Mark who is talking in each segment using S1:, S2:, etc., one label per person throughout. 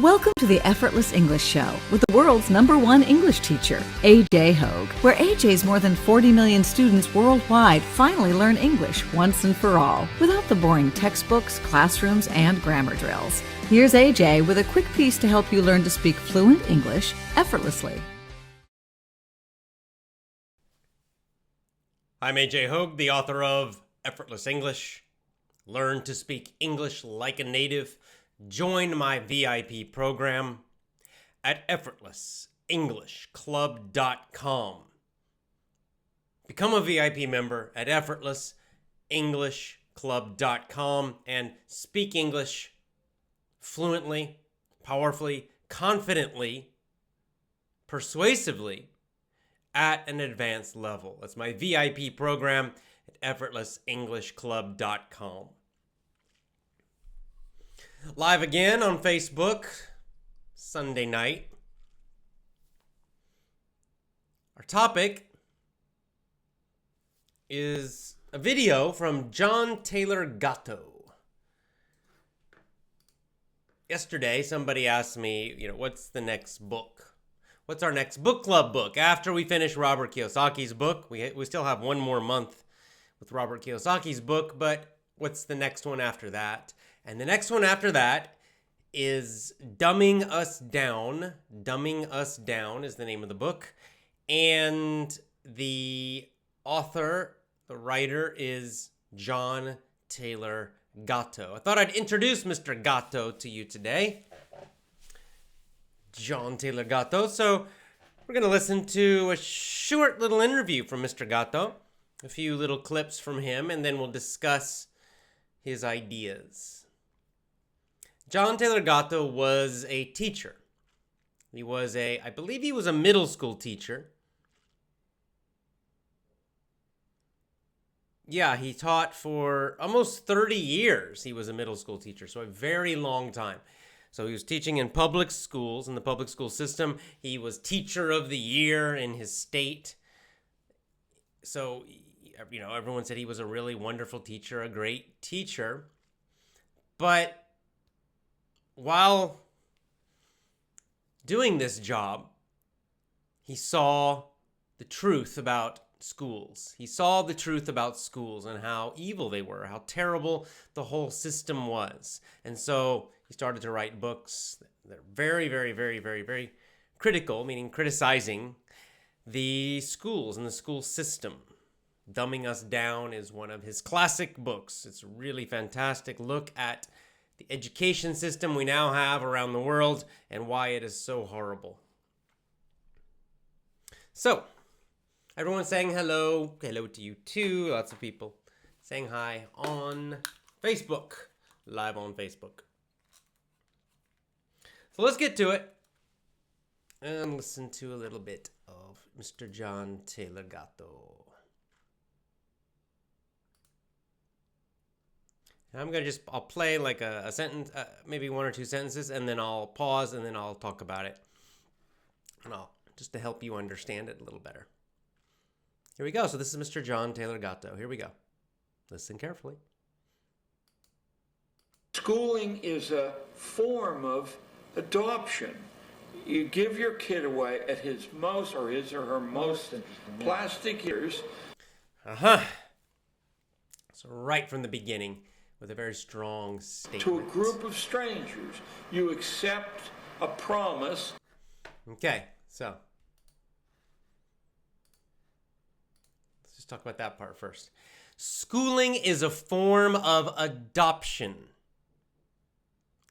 S1: Welcome to the Effortless English Show with the world's #1 English teacher, AJ Hogue, where AJ's more than 40 million students worldwide finally learn English once and for all, without the boring textbooks, classrooms, and grammar drills. Here's AJ with a quick piece to help you learn to speak fluent English effortlessly.
S2: I'm AJ Hogue, the author of Effortless English. Learn to speak English like a native. Join my VIP program at effortlessenglishclub.com. Become a VIP member at effortlessenglishclub.com and speak English fluently, powerfully, confidently, persuasively at an advanced level. That's my VIP program at effortlessenglishclub.com. Live again on Facebook, Sunday night. Our topic is a video from John Taylor Gatto. Yesterday, somebody asked me, what's the next book? What's our next book club book? After we finish Robert Kiyosaki's book, we still have one more month with Robert Kiyosaki's book, but what's the next one after that? And the next one after that is Dumbing Us Down. Dumbing Us Down is the name of the book. And the author, the writer, is John Taylor Gatto. I thought I'd introduce Mr. Gatto to you today. John Taylor Gatto. So we're going to listen to a short little interview from Mr. Gatto, a few little clips from him, and then we'll discuss his ideas. John Taylor Gatto was a teacher. I believe he was a middle school teacher. Yeah, he taught for almost 30 years. He was a middle school teacher, so a very long time. So he was teaching in public schools, in the public school system. He was teacher of the year in his state. So, everyone said he was a really wonderful teacher, a great teacher. But while doing this job, he saw the truth about schools. He saw the truth about schools and how evil they were, how terrible the whole system was. And so he started to write books that are very, very, very, very, very critical, meaning criticizing the schools and the school system. Dumbing Us Down is one of his classic books. It's a really fantastic look at the education system we now have around the world and why it is so horrible. So, everyone saying hello. Hello to you too. Lots of people saying hi on Facebook. Live on Facebook. So let's get to it and listen to a little bit of Mr. John Taylor Gatto. I'm going to I'll play like a sentence, maybe one or two sentences, and then I'll pause, and then I'll talk about it. And just to help you understand it a little better. Here we go. So this is Mr. John Taylor Gatto. Here we go. Listen carefully.
S3: Schooling is a form of adoption. You give your kid away at his or her most plastic years.
S2: So right from the beginning, with a very strong statement.
S3: To a group of strangers, you accept a promise.
S2: Okay, so let's just talk about that part first. Schooling is a form of adoption.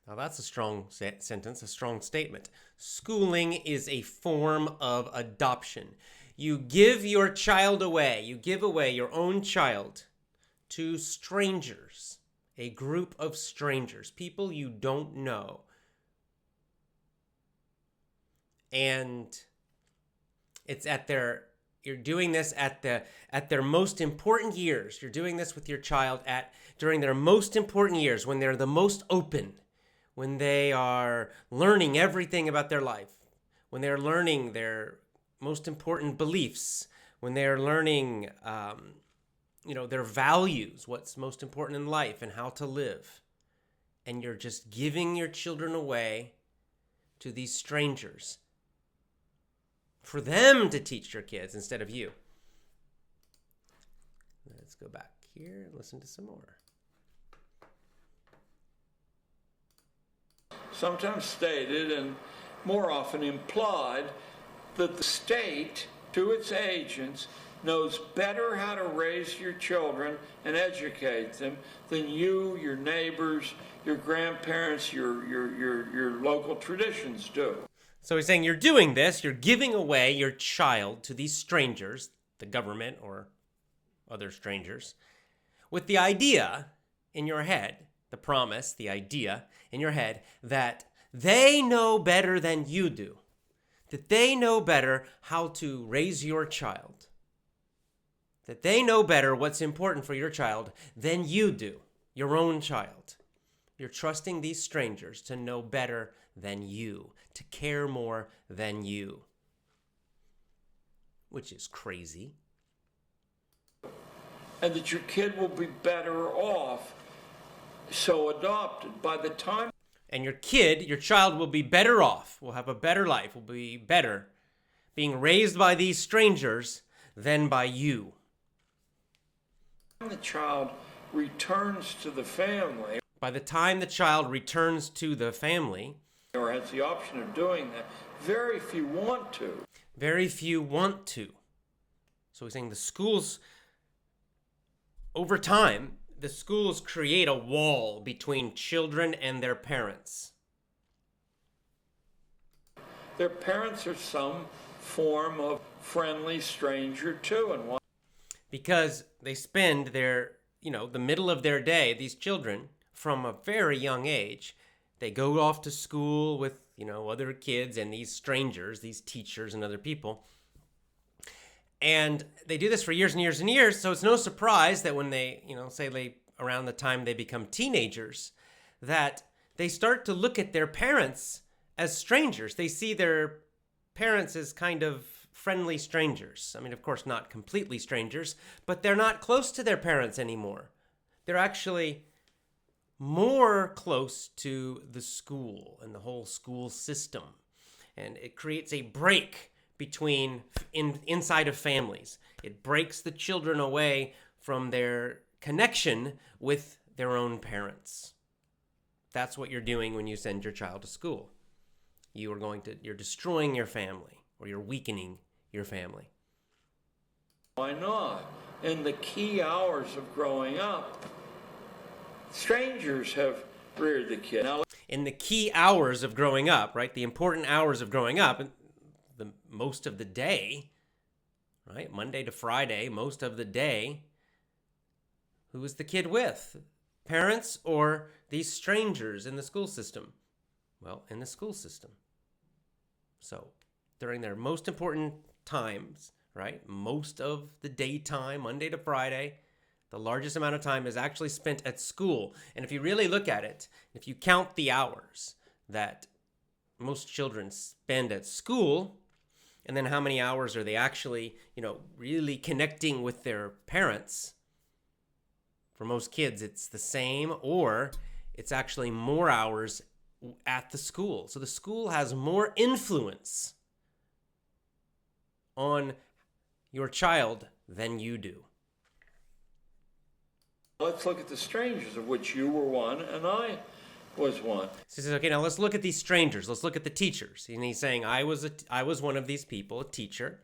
S2: Now that's a strong sentence, a strong statement. Schooling is a form of adoption. You give your child away, you give away your own child to strangers. A group of strangers, people you don't know. And it's you're doing this at their most important years. You're doing this with your child during their most important years, when they're the most open, when they are learning everything about their life, when they're learning their most important beliefs, when they're learning their values, what's most important in life and how to live. And you're just giving your children away to these strangers for them to teach your kids instead of you. Let's go back here and listen to some more.
S3: Sometimes stated and more often implied that the state, to its agents, knows better how to raise your children and educate them than you, your neighbors, your grandparents, your local traditions do.
S2: So he's saying you're doing this, you're giving away your child to these strangers, the government or other strangers, with the idea in your head, the promise, the idea in your head that they know better than you do, that they know better how to raise your child, that they know better what's important for your child than you do, your own child. You're trusting these strangers to know better than you, to care more than you, which is crazy.
S3: And that your kid will be better off so adopted by the time.
S2: And your child will be better off, will have a better life, will be better being raised by these strangers than by you.
S3: The child returns to the family.
S2: By the time the child returns to the family,
S3: or has the option of doing that, very few want to.
S2: Very few want to. So he's saying the schools, over time, the schools create a wall between children and their parents.
S3: Their parents are some form of friendly stranger too, and
S2: because they spend their, the middle of their day, these children, from a very young age, they go off to school with, other kids and these strangers, these teachers and other people. And they do this for years and years and years, so it's no surprise that when they, around the time they become teenagers, that they start to look at their parents as strangers. They see their parents as kind of friendly strangers. I mean, of course, not completely strangers, but they're not close to their parents anymore. They're actually more close to the school and the whole school system. And it creates a break between inside of families. It breaks the children away from their connection with their own parents. That's what you're doing when you send your child to school. You're destroying your family, or you're weakening your family.
S3: Why not? In the key hours of growing up, strangers have reared the kid. Now,
S2: in the key hours of growing up, right? The important hours of growing up, most of the day, right? Monday to Friday, most of the day, who is the kid with? Parents or these strangers in the school system? Well, in the school system. So during their most important times, right? Most of the daytime, Monday to Friday, the largest amount of time is actually spent at school. And if you really look at it, if you count the hours that most children spend at school, and then how many hours are they actually, really connecting with their parents, for most kids, it's the same, or it's actually more hours at the school. So the school has more influence on your child than you do.
S3: let's look at the strangers, of which you were one and I was one.
S2: So he says, okay, now let's look at these strangers. Let's look at the teachers. And he's saying, I was one of these people, a teacher,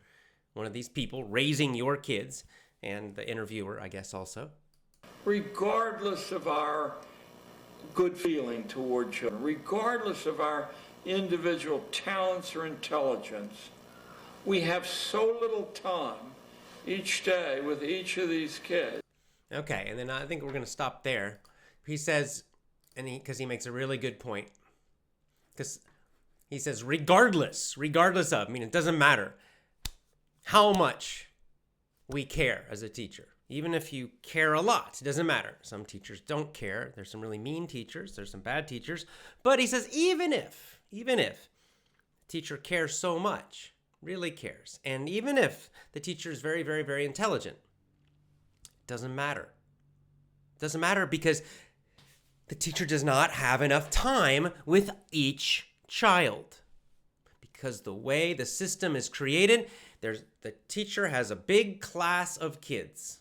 S2: one of these people raising your kids, and the interviewer, I guess, also.
S3: Regardless of our good feeling toward children, regardless of our individual talents or intelligence, we have so little time each day with each of these kids.
S2: Okay, and then I think we're going to stop there. He says, because he makes a really good point, because he says, regardless of, I mean, it doesn't matter how much we care as a teacher. Even if you care a lot, it doesn't matter. Some teachers don't care. There's some really mean teachers. There's some bad teachers. But he says, even if the teacher cares so much, really cares, and even if the teacher is very, very, very intelligent, it doesn't matter. It doesn't matter because the teacher does not have enough time with each child. because the way the system is created, the teacher has a big class of kids.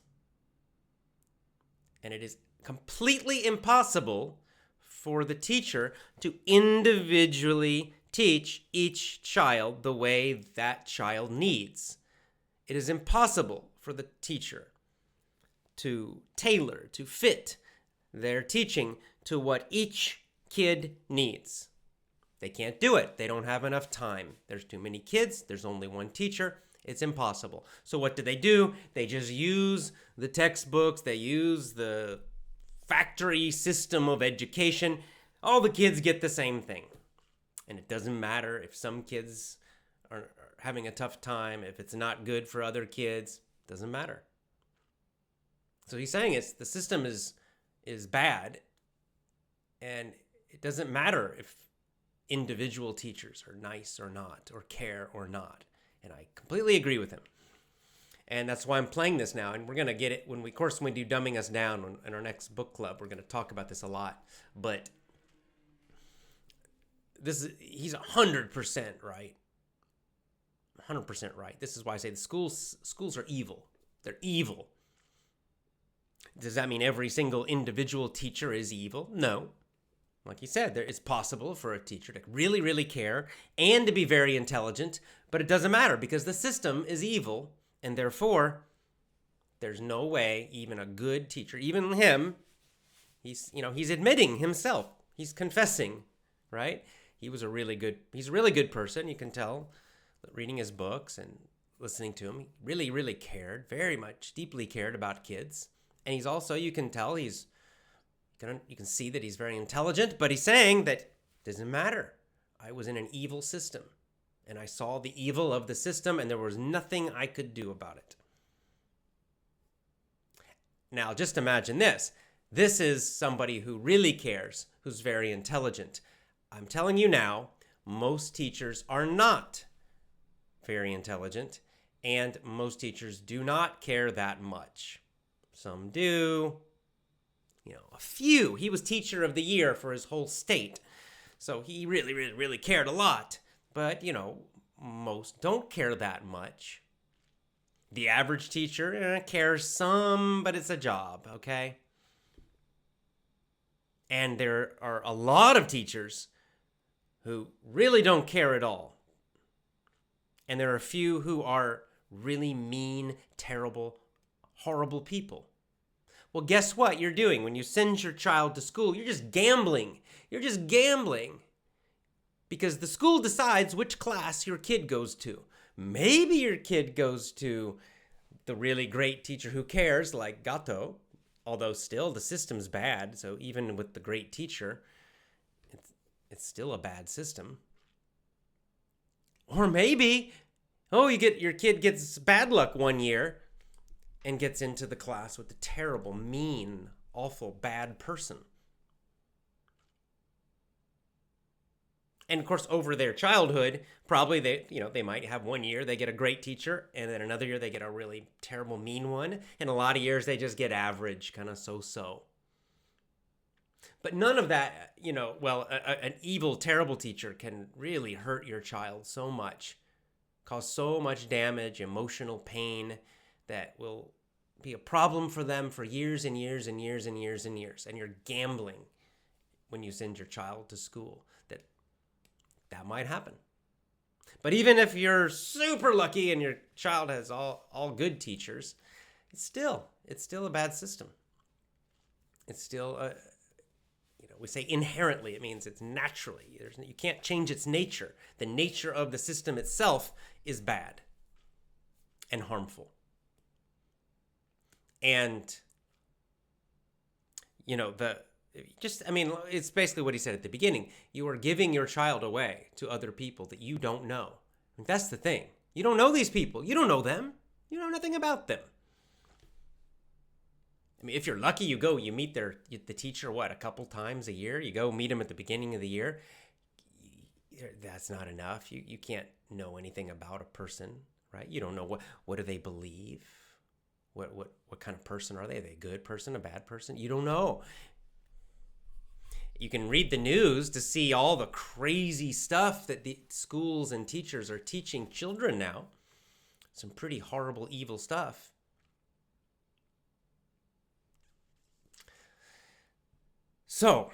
S2: And it is completely impossible for the teacher to individually teach each child the way that child needs. It is impossible for the teacher to tailor, to fit their teaching to what each kid needs. They can't do it. They don't have enough time. There's too many kids. There's only one teacher. It's impossible. So what do? They just use the textbooks. They use the factory system of education. All the kids get the same thing. And it doesn't matter if some kids are having a tough time, if it's not good for other kids, it doesn't matter. So he's saying the system is bad, and it doesn't matter if individual teachers are nice or not, or care or not. And I completely agree with him. And that's why I'm playing this now. And we're going to get it when we do Dumbing Us Down in our next book club. We're going to talk about this a lot. But he's 100% right. 100% right. This is why I say the schools are evil. They're evil. Does that mean every single individual teacher is evil? No. Like you said, it's possible for a teacher to really, really care and to be very intelligent, but it doesn't matter because the system is evil, and therefore, there's no way even a good teacher, even him, he's admitting himself, he's confessing, right? He's a really good person. You can tell reading his books and listening to him. He really, really cared, very much, deeply cared about kids. And he's also, you can tell you can see that he's very intelligent, but he's saying that it doesn't matter. I was in an evil system, and I saw the evil of the system, and there was nothing I could do about it. Now, just imagine this. This is somebody who really cares, who's very intelligent. I'm telling you now, most teachers are not very intelligent, and most teachers do not care that much. Some do. A few. He was teacher of the year for his whole state. So he really, really, really cared a lot. But, most don't care that much. The average teacher cares some, but it's a job, okay? And there are a lot of teachers who really don't care at all. And there are a few who are really mean, terrible, horrible people. Well, guess what you're doing when you send your child to school? You're just gambling. You're just gambling. Because the school decides which class your kid goes to. Maybe your kid goes to the really great teacher who cares, like Gatto, although still the system's bad. So even with the great teacher, it's still a bad system. Or maybe, your kid gets bad luck one year and gets into the class with the terrible, mean, awful, bad person. And of course, over their childhood, probably they might have one year they get a great teacher, and then another year they get a really terrible, mean one, and a lot of years they just get average, kind of so-so. But none of that, an evil, terrible teacher can really hurt your child so much, cause so much damage, emotional pain, that will be a problem for them for years and years and years and years and years. And you're gambling when you send your child to school that might happen. But even if you're super lucky and your child has all good teachers, it's still a bad system. It's still we say inherently, it means it's naturally. You can't change its nature. The nature of the system itself is bad and harmful. And, it's basically what he said at the beginning. You are giving your child away to other people that you don't know. That's the thing. You don't know these people. You don't know them. You know nothing about them. If you're lucky, you meet the teacher, a couple times a year? You go meet him at the beginning of the year. That's not enough. You can't know anything about a person, right? You don't know what do they believe. What kind of person are they? Are they a good person, a bad person? You don't know. You can read the news to see all the crazy stuff that the schools and teachers are teaching children now. Some pretty horrible, evil stuff. So,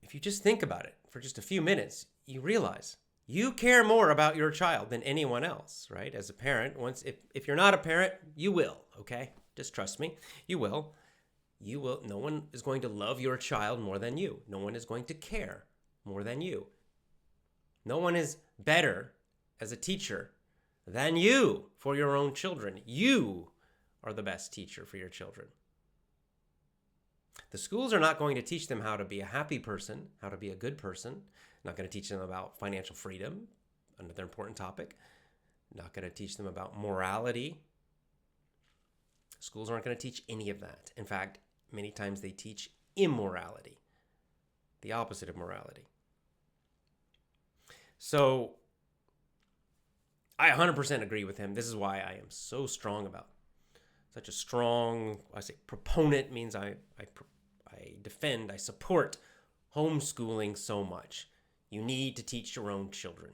S2: if you just think about it for just a few minutes, you realize you care more about your child than anyone else, right? As a parent, if you're not a parent, you will, okay? Just trust me, you will. You will. No one is going to love your child more than you. No one is going to care more than you. No one is better as a teacher than you for your own children. You are the best teacher for your children. The schools are not going to teach them how to be a happy person, how to be a good person. Not going to teach them about financial freedom, another important topic. Not going to teach them about morality. Schools aren't going to teach any of that. In fact, many times they teach immorality, the opposite of morality. So I 100% agree with him. This is why I am so strong about such a strong, I say proponent means I defend, I support homeschooling so much. You need to teach your own children.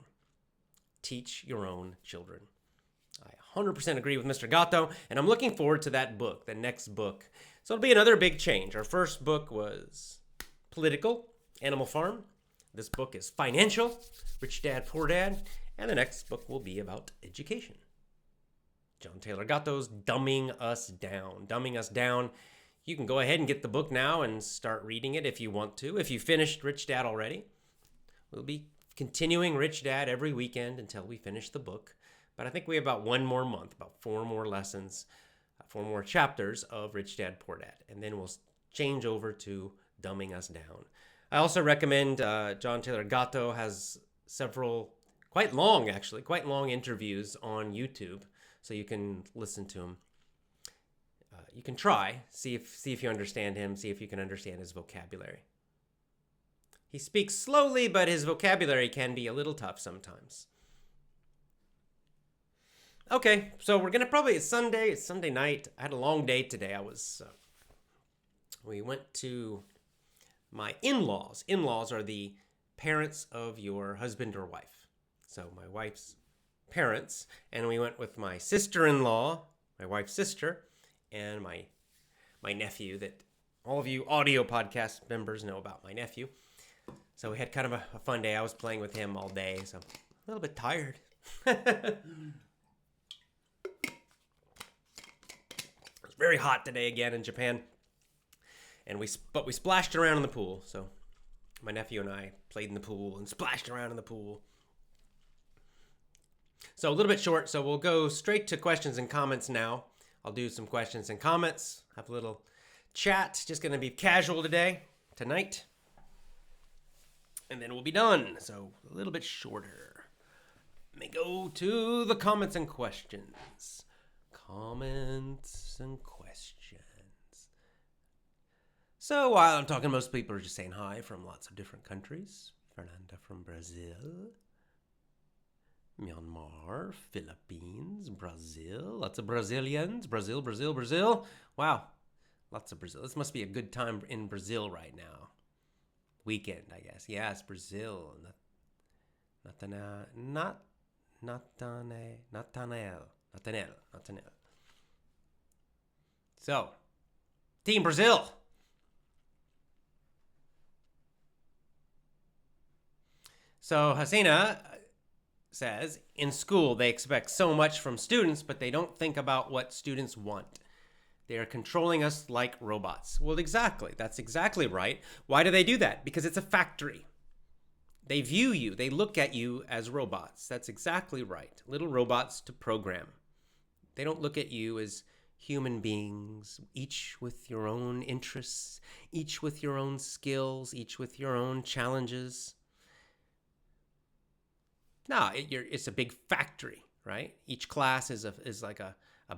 S2: Teach your own children. I 100% agree with Mr. Gatto, and I'm looking forward to that book, the next book. So it'll be another big change. Our first book was political, Animal Farm. This book is financial, Rich Dad, Poor Dad. And the next book will be about education. John Taylor Gatto's Dumbing Us Down. Dumbing Us Down. You can go ahead and get the book now and start reading it if you want to. If you finished Rich Dad already, we'll be continuing Rich Dad every weekend until we finish the book. But I think we have about one more month, about 4 more lessons, 4 more chapters of Rich Dad, Poor Dad. And then we'll change over to Dumbing Us Down. I also recommend John Taylor Gatto has several quite long interviews on YouTube, so you can listen to him. You can try, see if you understand him, see if you can understand his vocabulary. He speaks slowly, but his vocabulary can be a little tough sometimes. Okay, so we're gonna it's Sunday night. I had a long day today. We went to my in-laws. In-laws are the parents of your husband or wife. So my wife's parents, and we went with my sister-in-law, my wife's sister, and my nephew that all of you audio podcast members know about my nephew. So we had kind of a fun day. I was playing with him all day, so I'm a little bit tired. It was very hot today again in Japan. But we splashed around in the pool. So my nephew and I played in the pool and splashed around in the pool. So a little bit short, so we'll go straight to questions and comments now. I'll do some questions and comments, have a little chat. Just going to be casual tonight. And then we'll be done. So a little bit shorter. Let me go to the comments and questions. Comments and questions. So while I'm talking, most people are just saying hi from lots of different countries. Fernanda from Brazil. Myanmar, Philippines, Brazil. Lots of Brazilians. Brazil. Wow. Lots of Brazil. This must be a good time in Brazil right now. Weekend, I guess. Yes, Brazil. Nathanael. So, Team Brazil. So, Hasina says, in school, they expect so much from students, but they don't think about what students want. They are controlling us like robots. Well, exactly. That's exactly right. Why do they do that? Because it's a factory. They view you. They look at you as robots. That's exactly right. Little robots to program. They don't look at you as human beings, each with your own interests, each with your own skills, each with your own challenges. No, it's a big factory, right? Each class is like a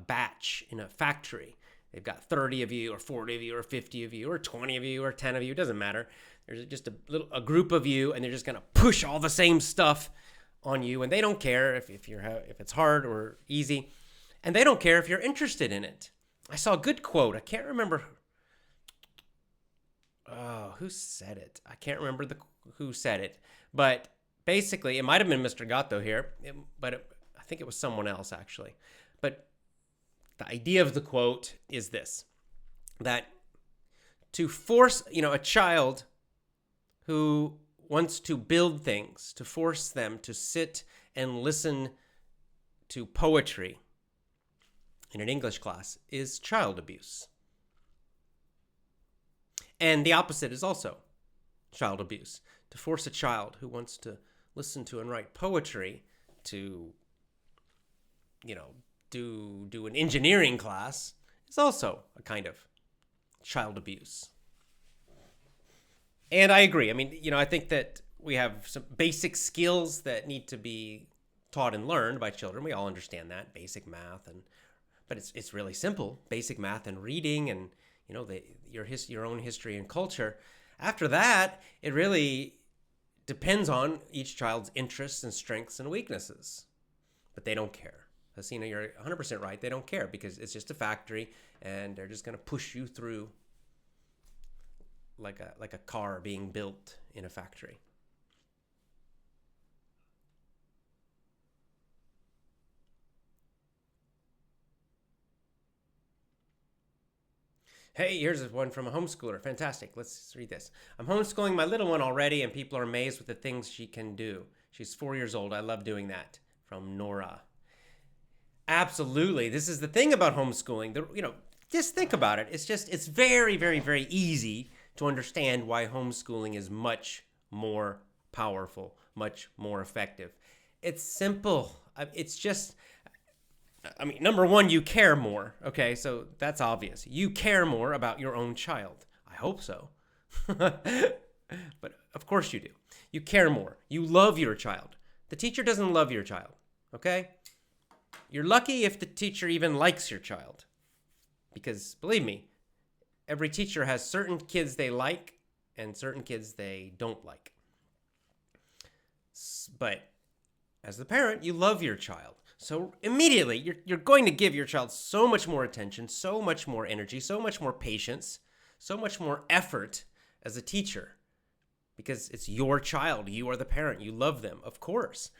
S2: batch in a factory. They've got 30 of you or 40 of you or 50 of you or 20 of you or 10 of you. It doesn't matter. There's just a group of you, and they're just going to push all the same stuff on you. And they don't care if it's hard or easy. And they don't care if you're interested in it. I saw a good quote. I can't remember Oh, who said it? I can't remember who said it, but basically, it might have been Mr. Gatto here, I think it was someone else actually. But the idea of the quote is this: that to force, a child who wants to build things, to force them to sit and listen to poetry in an English class is child abuse. And the opposite is also child abuse. To force a child who wants to listen to and write poetry to, do an engineering class is also a kind of child abuse. And I agree. I mean, I think that we have some basic skills that need to be taught and learned by children. We all understand that, basic math, but it's really simple. Basic math and reading, and your own history and culture. After that, it really depends on each child's interests and strengths and weaknesses. But they don't care. Hasina, you're 100% right. They don't care because it's just a factory, and they're just going to push you through like a car being built in a factory. Hey, here's one from a homeschooler. Fantastic. Let's read this. I'm homeschooling my little one already, and people are amazed with the things she can do. She's 4 years old. I love doing that. From Nora. Absolutely. This is the thing about homeschooling. Just think about it. It's very, very, very easy to understand why homeschooling is much more powerful, much more effective. It's simple. It's just, number one, you care more. Okay, so that's obvious. You care more about your own child. I hope so. But of course you do. You care more. You love your child. The teacher doesn't love your child. Okay? You're lucky if the teacher even likes your child. Because believe me, every teacher has certain kids they like and certain kids they don't like. But as the parent, you love your child. So immediately, you're going to give your child so much more attention, so much more energy, so much more patience, so much more effort as a teacher. Because it's your child. You are the parent. You love them, of course.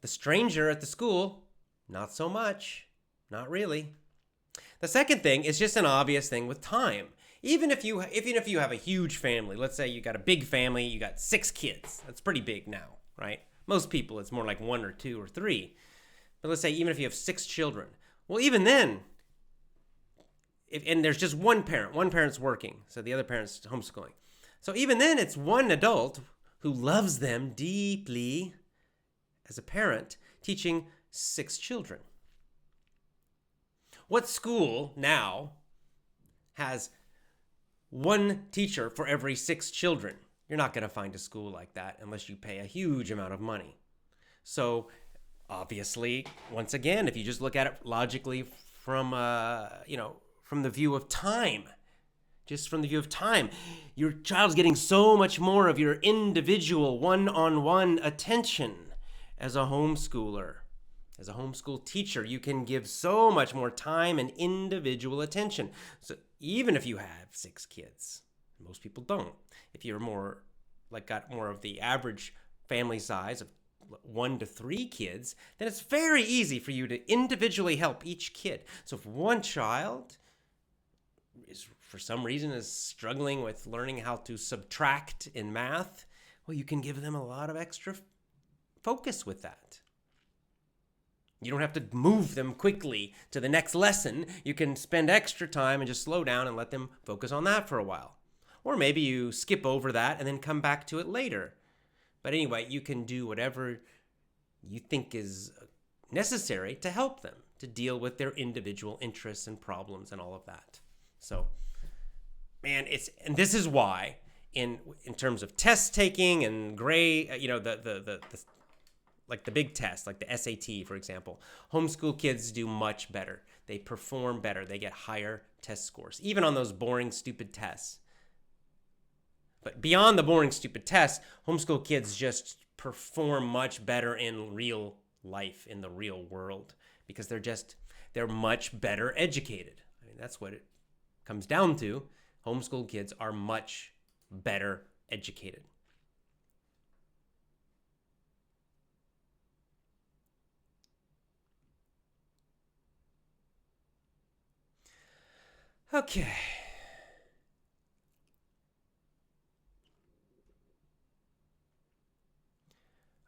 S2: The stranger at the school, not so much. Not really. The second thing is just an obvious thing with time. Even if you have a huge family, let's say you got a big family, you got 6 kids. That's pretty big now, right? Most people, it's more like 1 or 2 or 3. But let's say even if you have 6 children, well, even then, and there's just one parent's working, so the other parent's homeschooling. So even then, it's one adult who loves them deeply as a parent, teaching 6 children. What school now has one teacher for every 6 children? You're not going to find a school like that unless you pay a huge amount of money. So obviously, once again, if you just look at it logically from the view of time, just from the view of time, your child's getting so much more of your individual one-on-one attention as a homeschooler. As a homeschool teacher, you can give so much more time and individual attention. So even if you have 6 kids, most people don't. If you're got more of the average family size of 1 to 3 kids, then it's very easy for you to individually help each kid. So if one child for some reason is struggling with learning how to subtract in math, well, you can give them a lot of extra focus with that. You don't have to move them quickly to the next lesson. You can spend extra time and just slow down and let them focus on that for a while. Or maybe you skip over that and then come back to it later. But anyway, you can do whatever you think is necessary to help them to deal with their individual interests and problems and all of that. So, man, and this is why in terms of test taking and grade, like the big test, like the SAT, for example, homeschool kids do much better. They perform better. They get higher test scores, even on those boring, stupid tests. But beyond the boring, stupid tests, homeschool kids just perform much better in real life, in the real world, because they're much better educated. I mean, that's what it comes down to. Homeschool kids are much better educated. Okay.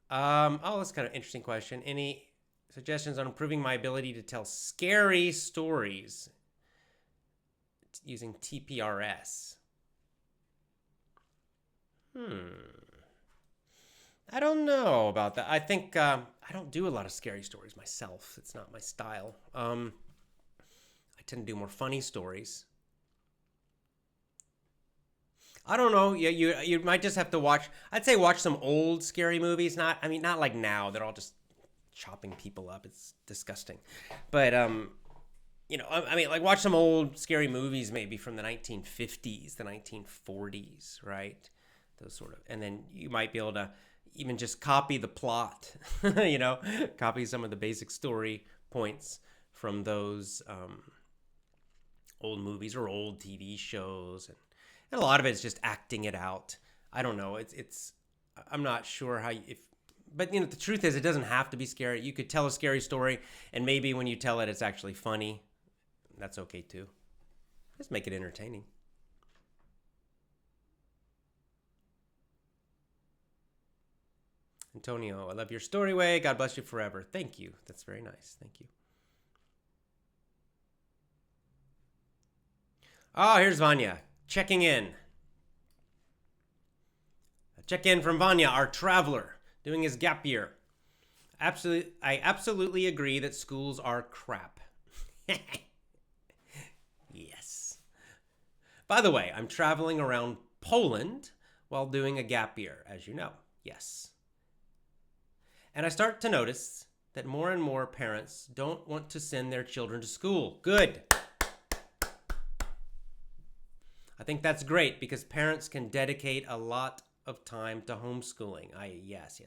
S2: That's kind of an interesting question. Any suggestions on improving my ability to tell scary stories using TPRS? I don't know about that. I think I don't do a lot of scary stories myself. It's not my style. I tend to do more funny stories. I don't know. Yeah, you might just have to watch. I'd say watch some old scary movies. Not like now. They're all just chopping people up. It's disgusting. But like watch some old scary movies, maybe from the 1950s, the 1940s, right? Those sort of, and then you might be able to even just copy the plot. Copy some of the basic story points from those old movies or old TV shows, and a lot of it is just acting it out. I don't know. I'm not sure how but the truth is it doesn't have to be scary. You could tell a scary story and maybe when you tell it, it's actually funny. That's okay too. Just make it entertaining. Antonio, I love your story way. God bless you forever. Thank you. That's very nice. Thank you. Oh, here's Vanya. Checking in. A check-in from Vanya, our traveler, doing his gap year. I absolutely agree that schools are crap. Yes. By the way, I'm traveling around Poland while doing a gap year, as you know. Yes. And I start to notice that more and more parents don't want to send their children to school. Good. I think that's great because parents can dedicate a lot of time to homeschooling. Yes.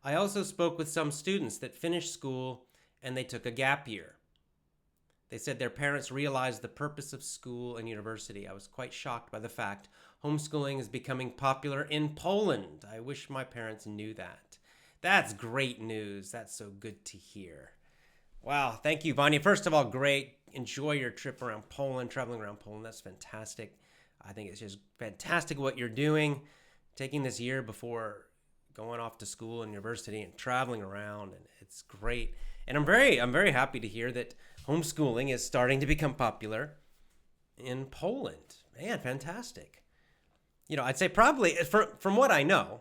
S2: I also spoke with some students that finished school and they took a gap year. They said their parents realized the purpose of school and university. I was quite shocked by the fact homeschooling is becoming popular in Poland. I wish my parents knew that. That's great news. That's so good to hear. Wow, thank you, Vanya. First of all, great. Enjoy your trip around Poland, traveling around Poland. That's fantastic. I think it's just fantastic what you're doing, taking this year before going off to school and university and traveling around, and it's great. And I'm very happy to hear that homeschooling is starting to become popular in Poland. Man, fantastic. I'd say probably from what I know,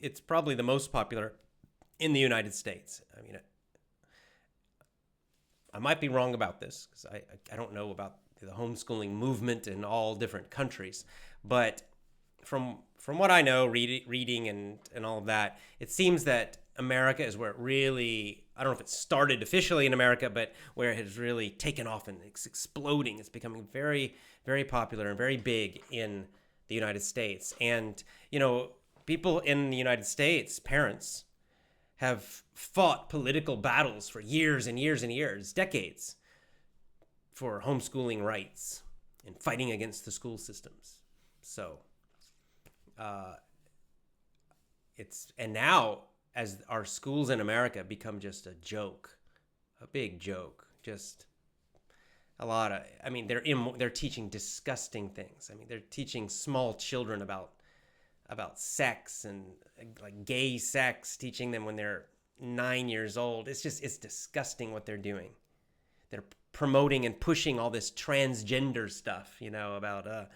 S2: it's probably the most popular in the United States. I mean, I might be wrong about this because I don't know about the homeschooling movement in all different countries, but from what I know, reading and all of that, it seems that America is where it really, I don't know if it started officially in America, but where it has really taken off and it's exploding. It's becoming very, very popular and very big in the United States. And, people in the United States, parents, have fought political battles for years and years and years, decades, for homeschooling rights and fighting against the school systems. So, and now as our schools in America become just a joke, a big joke, just a lot of, they're teaching disgusting things. They're teaching small children about sex and like gay sex, teaching them when they're 9 years old. It's disgusting what they're doing. They're promoting and pushing all this transgender stuff, about a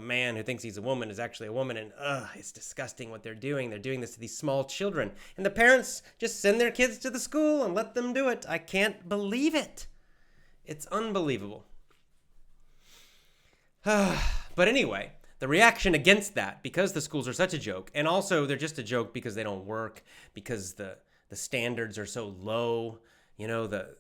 S2: man who thinks he's a woman is actually a woman, and it's disgusting what they're doing. They're doing this to these small children, and the parents just send their kids to the school and let them do it. I can't believe it. It's unbelievable. But anyway, the reaction against that, because the schools are such a joke, and also they're just a joke because they don't work, because the standards are so low, the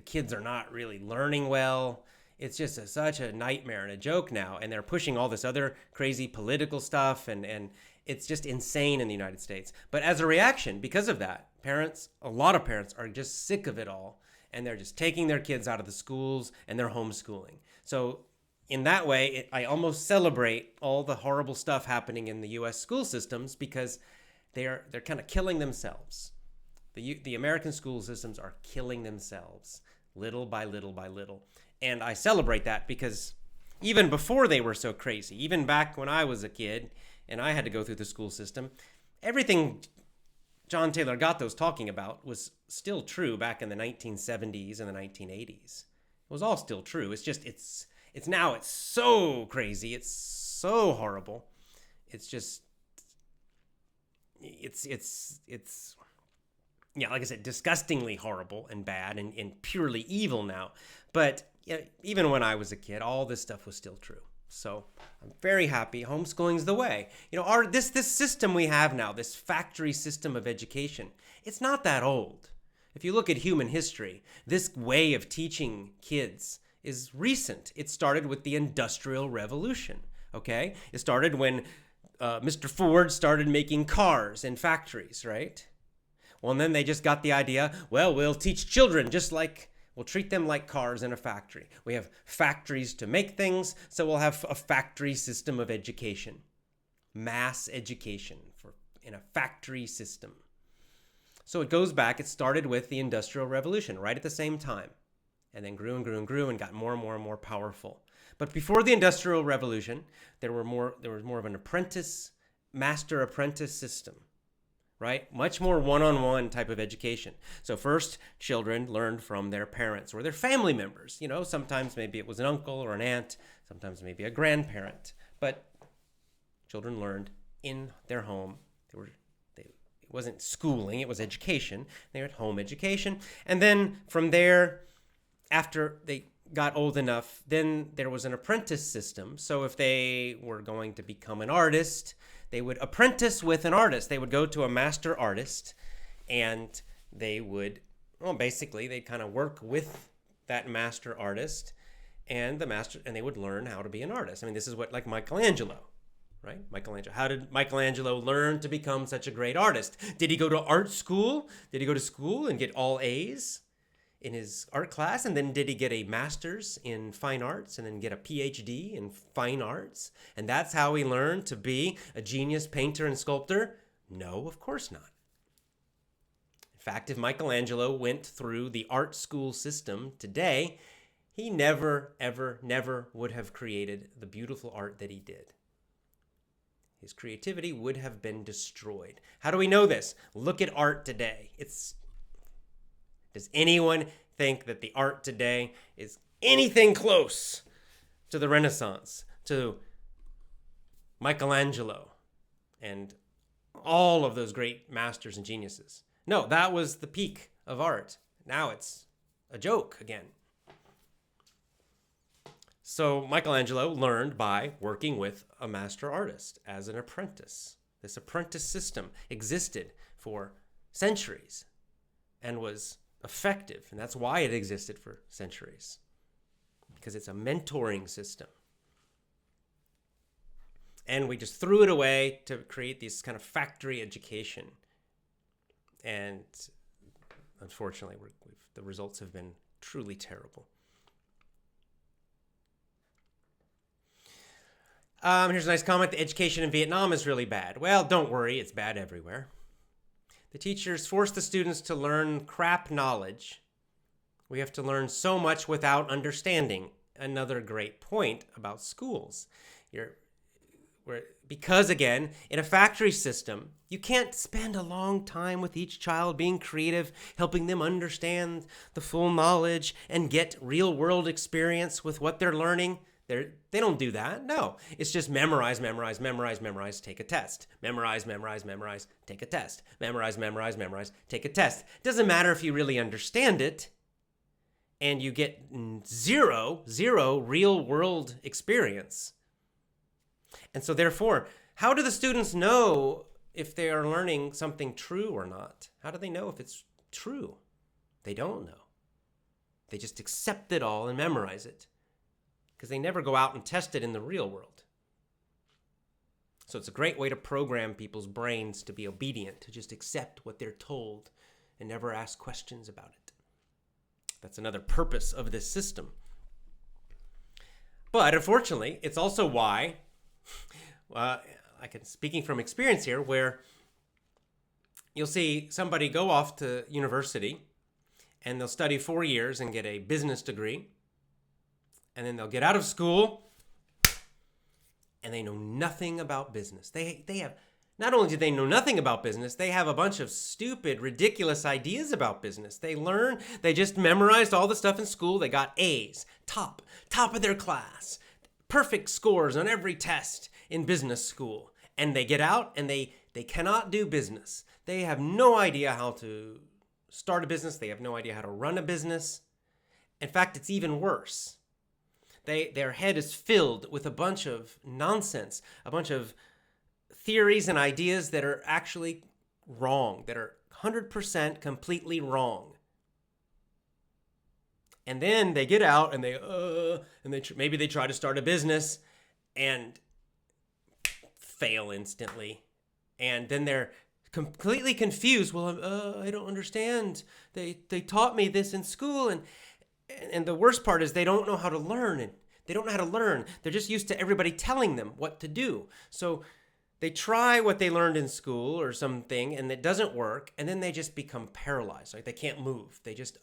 S2: kids are not really learning well. It's just such a nightmare and a joke now, and they're pushing all this other crazy political stuff, and it's just insane in the United States. But as a reaction, because of that, a lot of parents are just sick of it all, and they're just taking their kids out of the schools, and they're homeschooling. So in that way, I almost celebrate all the horrible stuff happening in the U.S. school systems because they're kind of killing themselves. The American school systems are killing themselves little by little by little. And I celebrate that because even before they were so crazy, even back when I was a kid and I had to go through the school system, everything John Taylor Gatto's talking about was still true back in the 1970s and the 1980s. It was all still true. It's just, it's now it's so crazy. It's so horrible. It's just, it's yeah, like I said, disgustingly horrible and bad and purely evil now. But even when I was a kid, all this stuff was still true. So I'm very happy. Homeschooling's the way. This system we have now, this factory system of education, it's not that old. If you look at human history, this way of teaching kids is recent. It started with the Industrial Revolution, okay? It started when Mr. Ford started making cars in factories, right? Well, and then they just got the idea, well, we'll teach children we'll treat them like cars in a factory. We have factories to make things, so we'll have a factory system of education. Mass education in a factory system. So it goes back, it started with the Industrial Revolution right at the same time, and then grew and grew and grew and got more and more and more powerful. But before the Industrial Revolution, there was more of an master-apprentice system. Right? Much more one-on-one type of education. So first, children learned from their parents or their family members. Sometimes maybe it was an uncle or an aunt, sometimes maybe a grandparent. But children learned in their home. It wasn't schooling, it was education. They had home education. And then from there, after they got old enough, then there was an apprentice system. So if they were going to become an artist, they would apprentice with an artist. They would go to a master artist and they would, they'd kind of work with that master artist and they would learn how to be an artist. I mean, this is what, like Michelangelo, right? How did Michelangelo learn to become such a great artist? Did he go to art school? Did he go to school and get all A's in his art class? And then did he get a master's in fine arts and then get a PhD in fine arts? And that's how he learned to be a genius painter and sculptor? No, of course not. In fact, if Michelangelo went through the art school system today, he never, ever, never would have created the beautiful art that he did. His creativity would have been destroyed. How do we know this? Look at art today. Does anyone think that the art today is anything close to the Renaissance, to Michelangelo, and all of those great masters and geniuses? No, that was the peak of art. Now it's a joke again. So Michelangelo learned by working with a master artist as an apprentice. This apprentice system existed for centuries and was effective, and that's why it existed for centuries, because it's a mentoring system. And we just threw it away to create this kind of factory education, and unfortunately the results have been truly terrible. Here's a nice comment. The education in Vietnam is really bad. Well, don't worry, it's bad everywhere. The teachers force the students to learn crap knowledge. We have to learn so much without understanding. Another great point about schools. Because, again, in a factory system, you can't spend a long time with each child being creative, helping them understand the full knowledge and get real-world experience with what they're learning. They don't do that. No. It's just memorize, memorize, memorize, memorize, take a test. Memorize, memorize, memorize, take a test. Memorize, memorize, memorize, take a test. It doesn't matter if you really understand it and you get zero real-world experience. And so therefore, how do the students know if they are learning something true or not? How do they know if it's true? They don't know. They just accept it all and memorize it, because they never go out and test it in the real world. So it's a great way to program people's brains to be obedient, to just accept what they're told and never ask questions about it. That's another purpose of this system. But unfortunately, it's also why, speaking from experience here, where you'll see somebody go off to university and they'll study 4 years and get a business degree. And then they'll get out of school and they know nothing about business. They have, not only do they know nothing about business, they have a bunch of stupid, ridiculous ideas about business. They just memorized all the stuff in school. They got A's, top of their class, perfect scores on every test in business school. And they get out and they cannot do business. They have no idea how to start a business. They have no idea how to run a business. In fact, it's even worse. Their head is filled with a bunch of nonsense, a bunch of theories and ideas that are actually wrong, that are 100% completely wrong. And then they get out and maybe they try to start a business and fail instantly. And then they're completely confused. Well, I don't understand. They taught me this in school, and the worst part is they don't know how to learn. And they don't know how to learn. They're just used to everybody telling them what to do. So they try what they learned in school or something, and it doesn't work. And then they just become paralyzed. Like they can't move. They just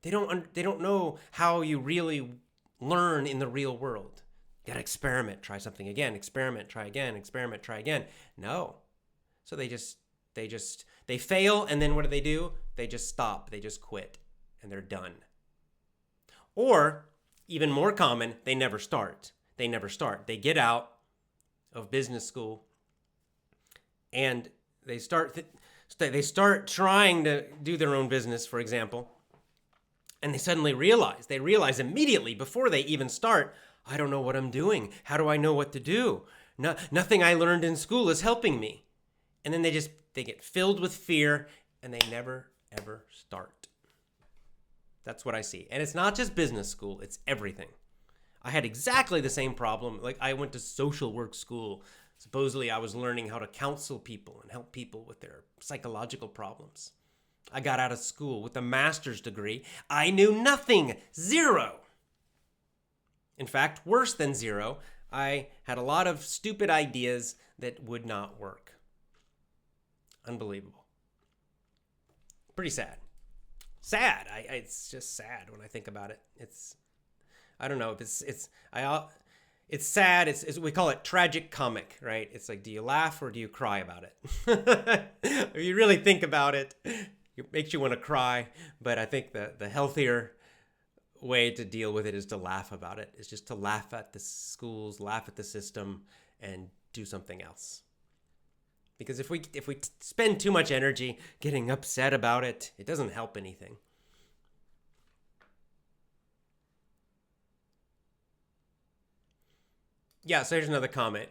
S2: they don't know how you really learn in the real world. You gotta experiment. Try something again. Experiment. Try again. Experiment. Try again. No. So they fail, and then what do? They just stop. They just quit, and they're done. Or, even more common, they never start. They get out of business school, and they start trying to do their own business, for example, and they suddenly realize immediately before they even start, I don't know what I'm doing. How do I know what to do? Nothing I learned in school is helping me. And then they get filled with fear, and they never, ever start. That's what I see. And it's not just business school, it's everything. I had exactly the same problem. Like, I went to social work school. Supposedly, I was learning how to counsel people and help people with their psychological problems. I got out of school with a master's degree. I knew nothing. Zero. In fact, worse than zero, I had a lot of stupid ideas that would not work. Unbelievable. Pretty sad. It's just sad when I think about it. I don't know if it's sad. It's we call it tragic comic, right? It's like, do you laugh or do you cry about it? If you really think about it, it makes you want to cry. But I think the healthier way to deal with it is to laugh about it. It's just to laugh at the schools, laugh at the system, and do something else. Because if we spend too much energy getting upset about it, it doesn't help anything. Yeah, so here's another comment,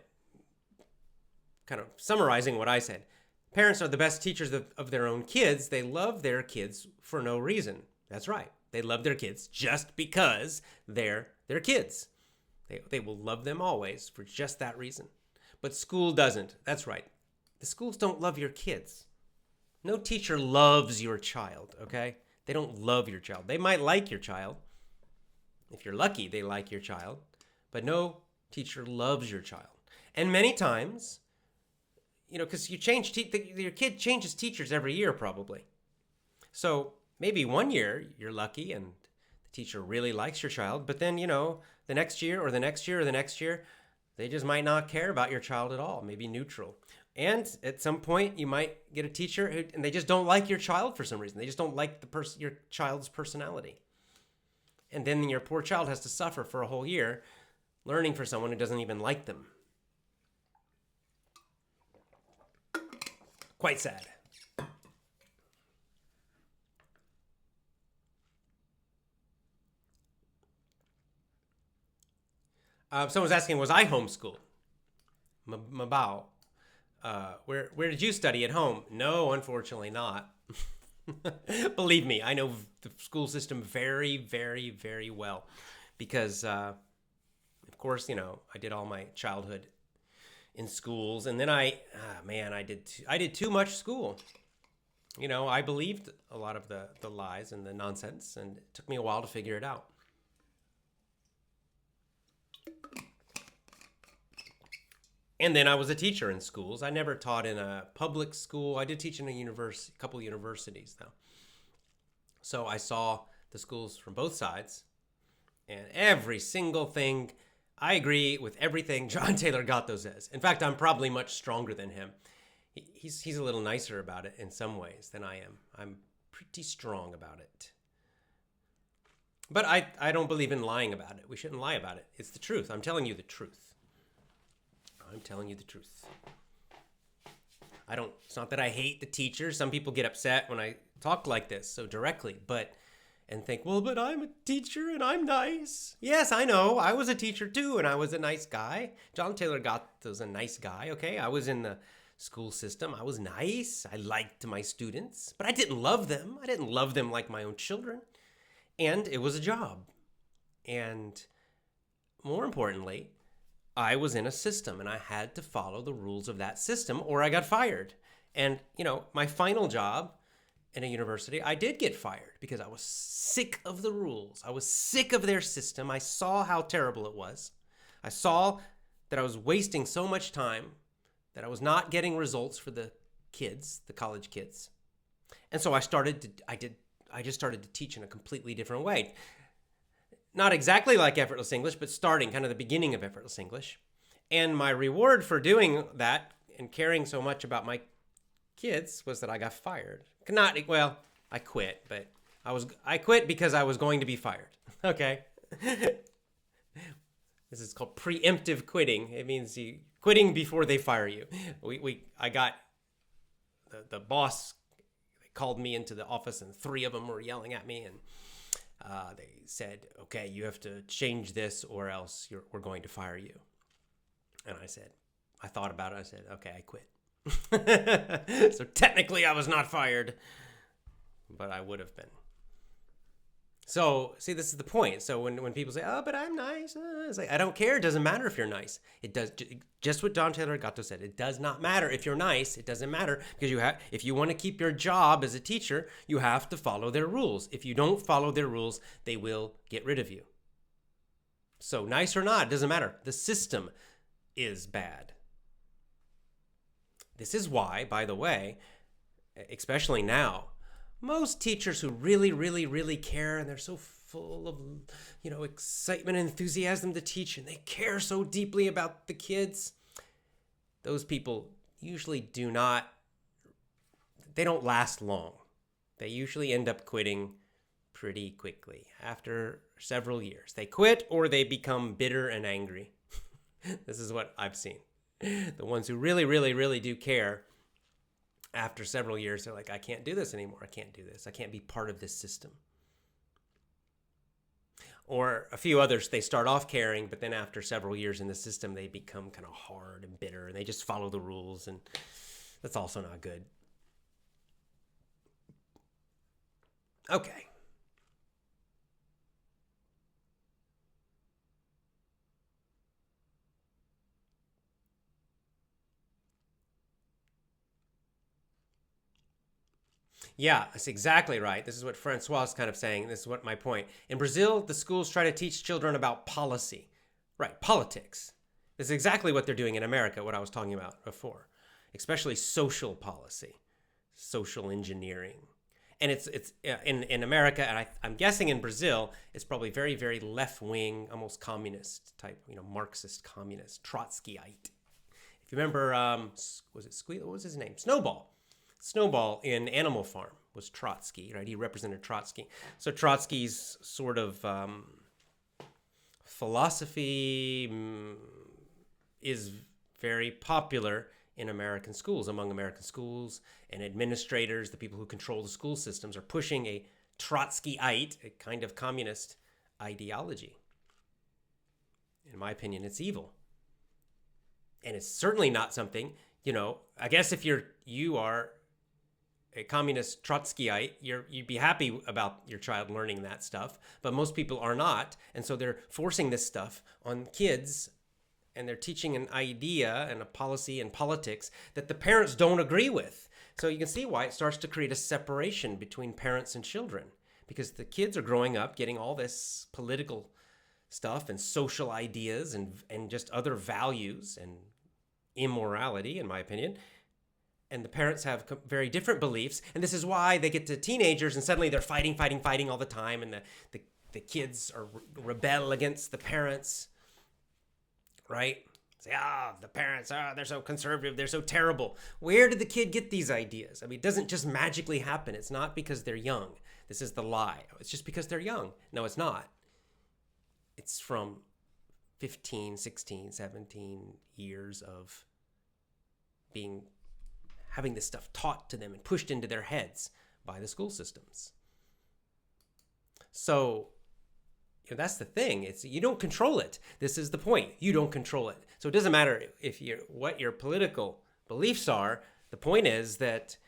S2: kind of summarizing what I said. Parents are the best teachers of their own kids. They love their kids for no reason. That's right. They love their kids just because they're their kids. They will love them always for just that reason. But school doesn't. That's right. The schools don't love your kids. No teacher loves your child, okay? They don't love your child. They might like your child. If you're lucky, they like your child. But no teacher loves your child. And many times, because your kid changes teachers every year probably. So maybe one year you're lucky and the teacher really likes your child. But then, the next year or the next year or the next year, they just might not care about your child at all, maybe neutral. And at some point, you might get a teacher and they just don't like your child for some reason. They just don't like your child's personality. And then your poor child has to suffer for a whole year learning for someone who doesn't even like them. Quite sad. Someone's asking, was I homeschooled? Mabao. Where did you study at home? No, unfortunately not. Believe me, I know the school system very, very, very well because, of course, I did all my childhood in schools, and then I did too much school. I believed a lot of the lies and the nonsense, and it took me a while to figure it out. And then I was a teacher in schools. I never taught in a public school. I did teach in a couple universities, though. So I saw the schools from both sides, and every single thing, I agree with everything John Taylor Gatto says. In fact, I'm probably much stronger than him. He's a little nicer about it in some ways than I am. I'm pretty strong about it. But I don't believe in lying about it. We shouldn't lie about it. It's the truth. I'm telling you the truth. I'm telling you the truth. It's not that I hate the teachers. Some people get upset when I talk like this so directly, and think, well, but I'm a teacher and I'm nice. Yes, I know. I was a teacher too, and I was a nice guy. John Taylor Gatto's a nice guy, okay? I was in the school system. I was nice. I liked my students, but I didn't love them. I didn't love them like my own children. And it was a job. And more importantly, I was in a system and I had to follow the rules of that system or I got fired. And, my final job in a university, I did get fired because I was sick of the rules. I was sick of their system. I saw how terrible it was. I saw that I was wasting so much time, that I was not getting results for the kids, the college kids. And so I just started to teach in a completely different way. Not exactly like Effortless English, but starting kind of the beginning of Effortless English. And my reward for doing that and caring so much about my kids was that I got fired. I quit, but I quit because I was going to be fired. Okay? This is called preemptive quitting. It means you quitting before they fire you. I got the boss called me into the office and 3 of them were yelling at me and they said, okay, you have to change this or else we're going to fire you. And I thought about it. I said, okay, I quit. So technically I was not fired, but I would have been. So, see, this is the point. So when people say, oh, but I'm nice, it's like, I don't care. It doesn't matter if you're nice. It does, just what John Taylor Gatto said. It does not matter if you're nice. It doesn't matter because if you want to keep your job as a teacher, you have to follow their rules. If you don't follow their rules, they will get rid of you. So nice or not, it doesn't matter. The system is bad. This is why, by the way, especially now, most teachers who really, really, really care and they're so full of, excitement and enthusiasm to teach and they care so deeply about the kids, those people usually they don't last long. They usually end up quitting pretty quickly after several years. They quit or they become bitter and angry. This is what I've seen. The ones who really, really, really do care, after several years, they're like, I can't do this anymore. I can't do this. I can't be part of this system. Or a few others, they start off caring, but then after several years in the system, they become kind of hard and bitter, and they just follow the rules, and that's also not good. Okay. Yeah, that's exactly right. This is what Francois is kind of saying. This is what my point. In Brazil, the schools try to teach children about policy. Right, politics. This is exactly what they're doing in America, what I was talking about before. Especially social policy, social engineering. And it's in America, and I'm guessing in Brazil, it's probably very, very left-wing, almost communist type, Marxist communist, Trotskyite. If you remember, was it Squeal? What was his name? Snowball in Animal Farm was Trotsky, right? He represented Trotsky. So Trotsky's sort of philosophy is very popular in American schools, among American schools, and administrators, the people who control the school systems, are pushing a Trotskyite, a kind of communist ideology. In my opinion, it's evil. And it's certainly not something, I guess if you are a communist Trotskyite, you'd be happy about your child learning that stuff, but most people are not, and so they're forcing this stuff on kids, and they're teaching an idea and a policy and politics that the parents don't agree with. So you can see why it starts to create a separation between parents and children, because the kids are growing up getting all this political stuff and social ideas and just other values and immorality, in my opinion. And the parents have very different beliefs. And this is why they get to teenagers and suddenly they're fighting all the time. And the kids are rebel against the parents, right? Say, the parents, they're so conservative, they're so terrible. Where did the kid get these ideas? I mean, it doesn't just magically happen. It's not because they're young. This is the lie. It's just because they're young. No, it's not. It's from 15, 16, 17 years of having this stuff taught to them and pushed into their heads by the school systems. So, that's the thing. You don't control it. This is the point. You don't control it. So it doesn't matter what your political beliefs are. The point is that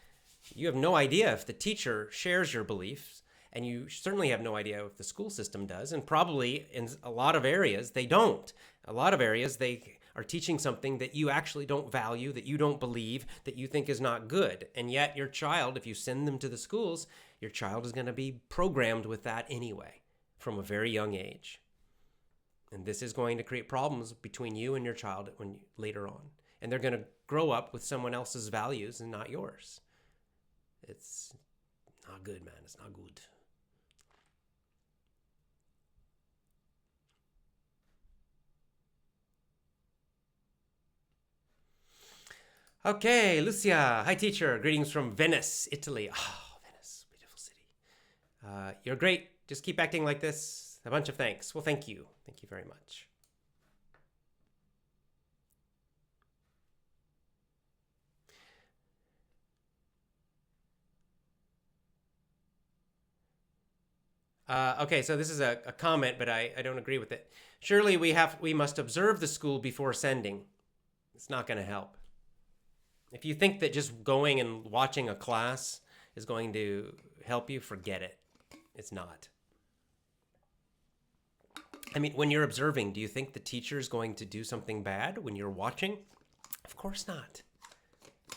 S2: you have no idea if the teacher shares your beliefs, and you certainly have no idea if the school system does, and probably in a lot of areas they don't. A lot of areas they are teaching something that you actually don't value, that you don't believe, that you think is not good. And yet your child, if you send them to the schools, your child is going to be programmed with that anyway from a very young age. And this is going to create problems between you and your child later on. And they're going to grow up with someone else's values and not yours. It's not good, man. It's not good. Okay, Lucia. Hi, teacher. Greetings from Venice, Italy. Venice, beautiful city. You're great. Just keep acting like this. A bunch of thanks. Well, thank you. Thank you very much. Okay, so this is a comment, but I don't agree with it. Surely we must observe the school before sending. It's not going to help. If you think that just going and watching a class is going to help you, forget it. It's not. I mean, when you're observing, do you think the teacher is going to do something bad when you're watching? Of course not.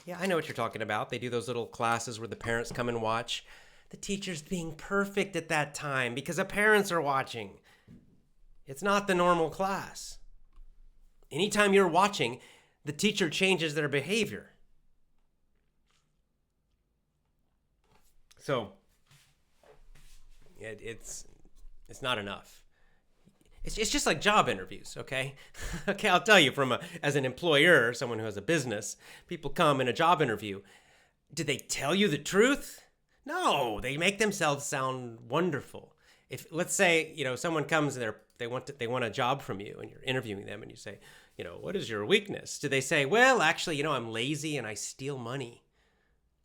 S2: Yeah, I know what you're talking about. They do those little classes where the parents come and watch. The teacher's being perfect at that time because the parents are watching. It's not the normal class. Anytime you're watching, the teacher changes their behavior. So, it's not enough. It's just like job interviews, okay? Okay, I'll tell you as an employer, someone who has a business, people come in a job interview. Do they tell you the truth? No, they make themselves sound wonderful. If let's say, someone comes and they want a job from you and you're interviewing them and you say, what is your weakness? Do they say, well, actually, I'm lazy and I steal money?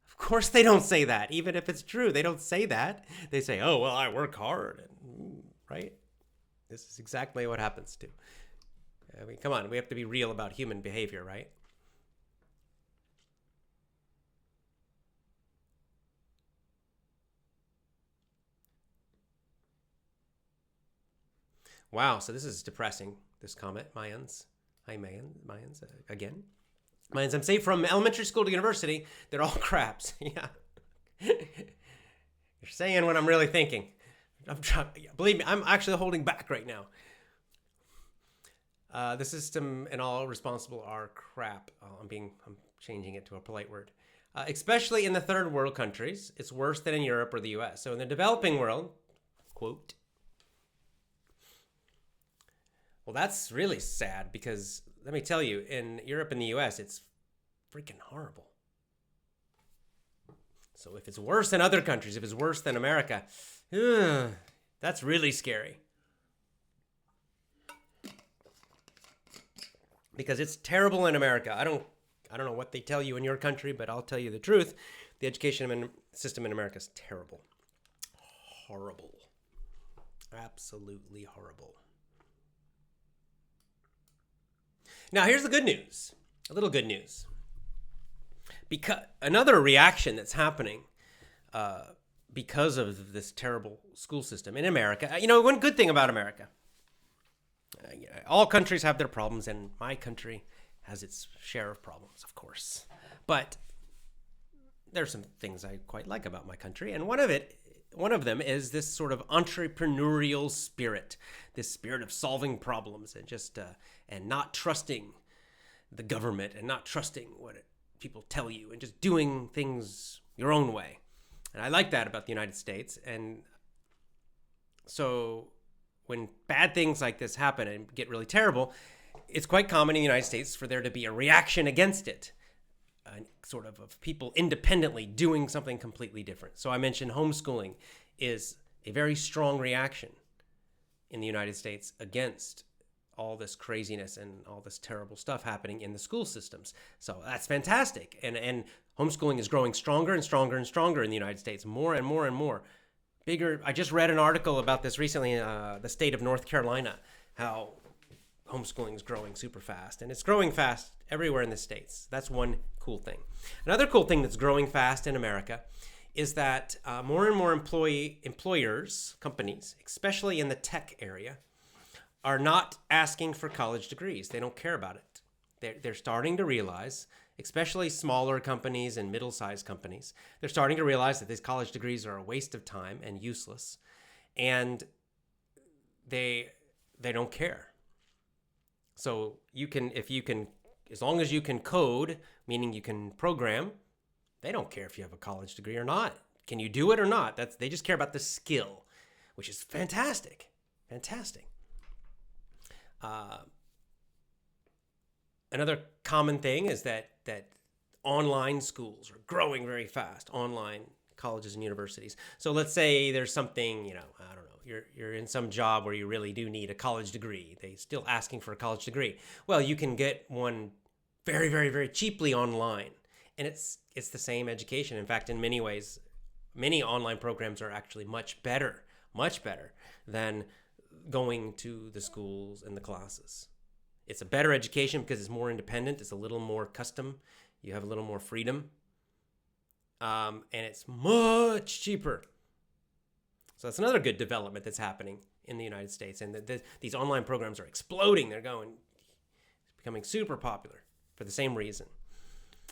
S2: Of course they don't say that. Even if it's true, they don't say that. They say, oh, well, I work hard, right? This is exactly what happens too. I mean, come on, we have to be real about human behavior, right? Wow, so this is depressing, this comment, Mayans. Hi, Mayans, again. Mayans, I'm safe from elementary school to university. They're all craps. Yeah. You're saying what I'm really thinking. Believe me, I'm actually holding back right now. The system and all responsible are crap. I'm changing it to a polite word. Especially in the third world countries, it's worse than in Europe or the US. So in the developing world, quote, well, that's really sad because let me tell you, in Europe and the US, it's freaking horrible. So if it's worse than other countries, if it's worse than America, that's really scary. Because it's terrible in America. I don't know what they tell you in your country, but I'll tell you the truth. The education system in America is terrible. Horrible. Absolutely horrible. Now, here's the good news. A little good news. Because another reaction that's happening because of this terrible school system in America. One good thing about America. All countries have their problems, and my country has its share of problems, of course. But there's some things I quite like about my country, and one of them is this sort of entrepreneurial spirit, this spirit of solving problems and just and not trusting the government and not trusting what people tell you and just doing things your own way. And I like that about the United States. And so when bad things like this happen and get really terrible, it's quite common in the United States for there to be a reaction against it, sort of people independently doing something completely different. So I mentioned homeschooling is a very strong reaction in the United States against all this craziness and all this terrible stuff happening in the school systems. So that's fantastic. And homeschooling is growing stronger and stronger and stronger in the United States, more and more and more. Bigger. I just read an article about this recently in the state of North Carolina, how homeschooling is growing super fast. And it's growing fast everywhere in the States. That's one cool thing. Another cool thing that's growing fast in America is that more and more employers, companies, especially in the tech area, are not asking for college degrees. They don't care about it. They're starting to realize, especially smaller companies and middle-sized companies, they're starting to realize that these college degrees are a waste of time and useless, and they don't care. So as long as you can code, meaning you can program, they don't care if you have a college degree or not. Can you do it or not? They just care about the skill, which is fantastic. Fantastic. Another common thing is that online schools are growing very fast, online colleges and universities. So let's say there's something, I don't know, you're in some job where you really do need a college degree. They're still asking for a college degree. Well, you can get one very, very, very cheaply online. And it's the same education. In fact, in many ways, many online programs are actually much better than going to the schools and the classes. It's a better education because it's more independent. It's a little more custom. You have a little more freedom. And it's much cheaper. So that's another good development that's happening in the United States. And these online programs are exploding. They're becoming super popular for the same reason.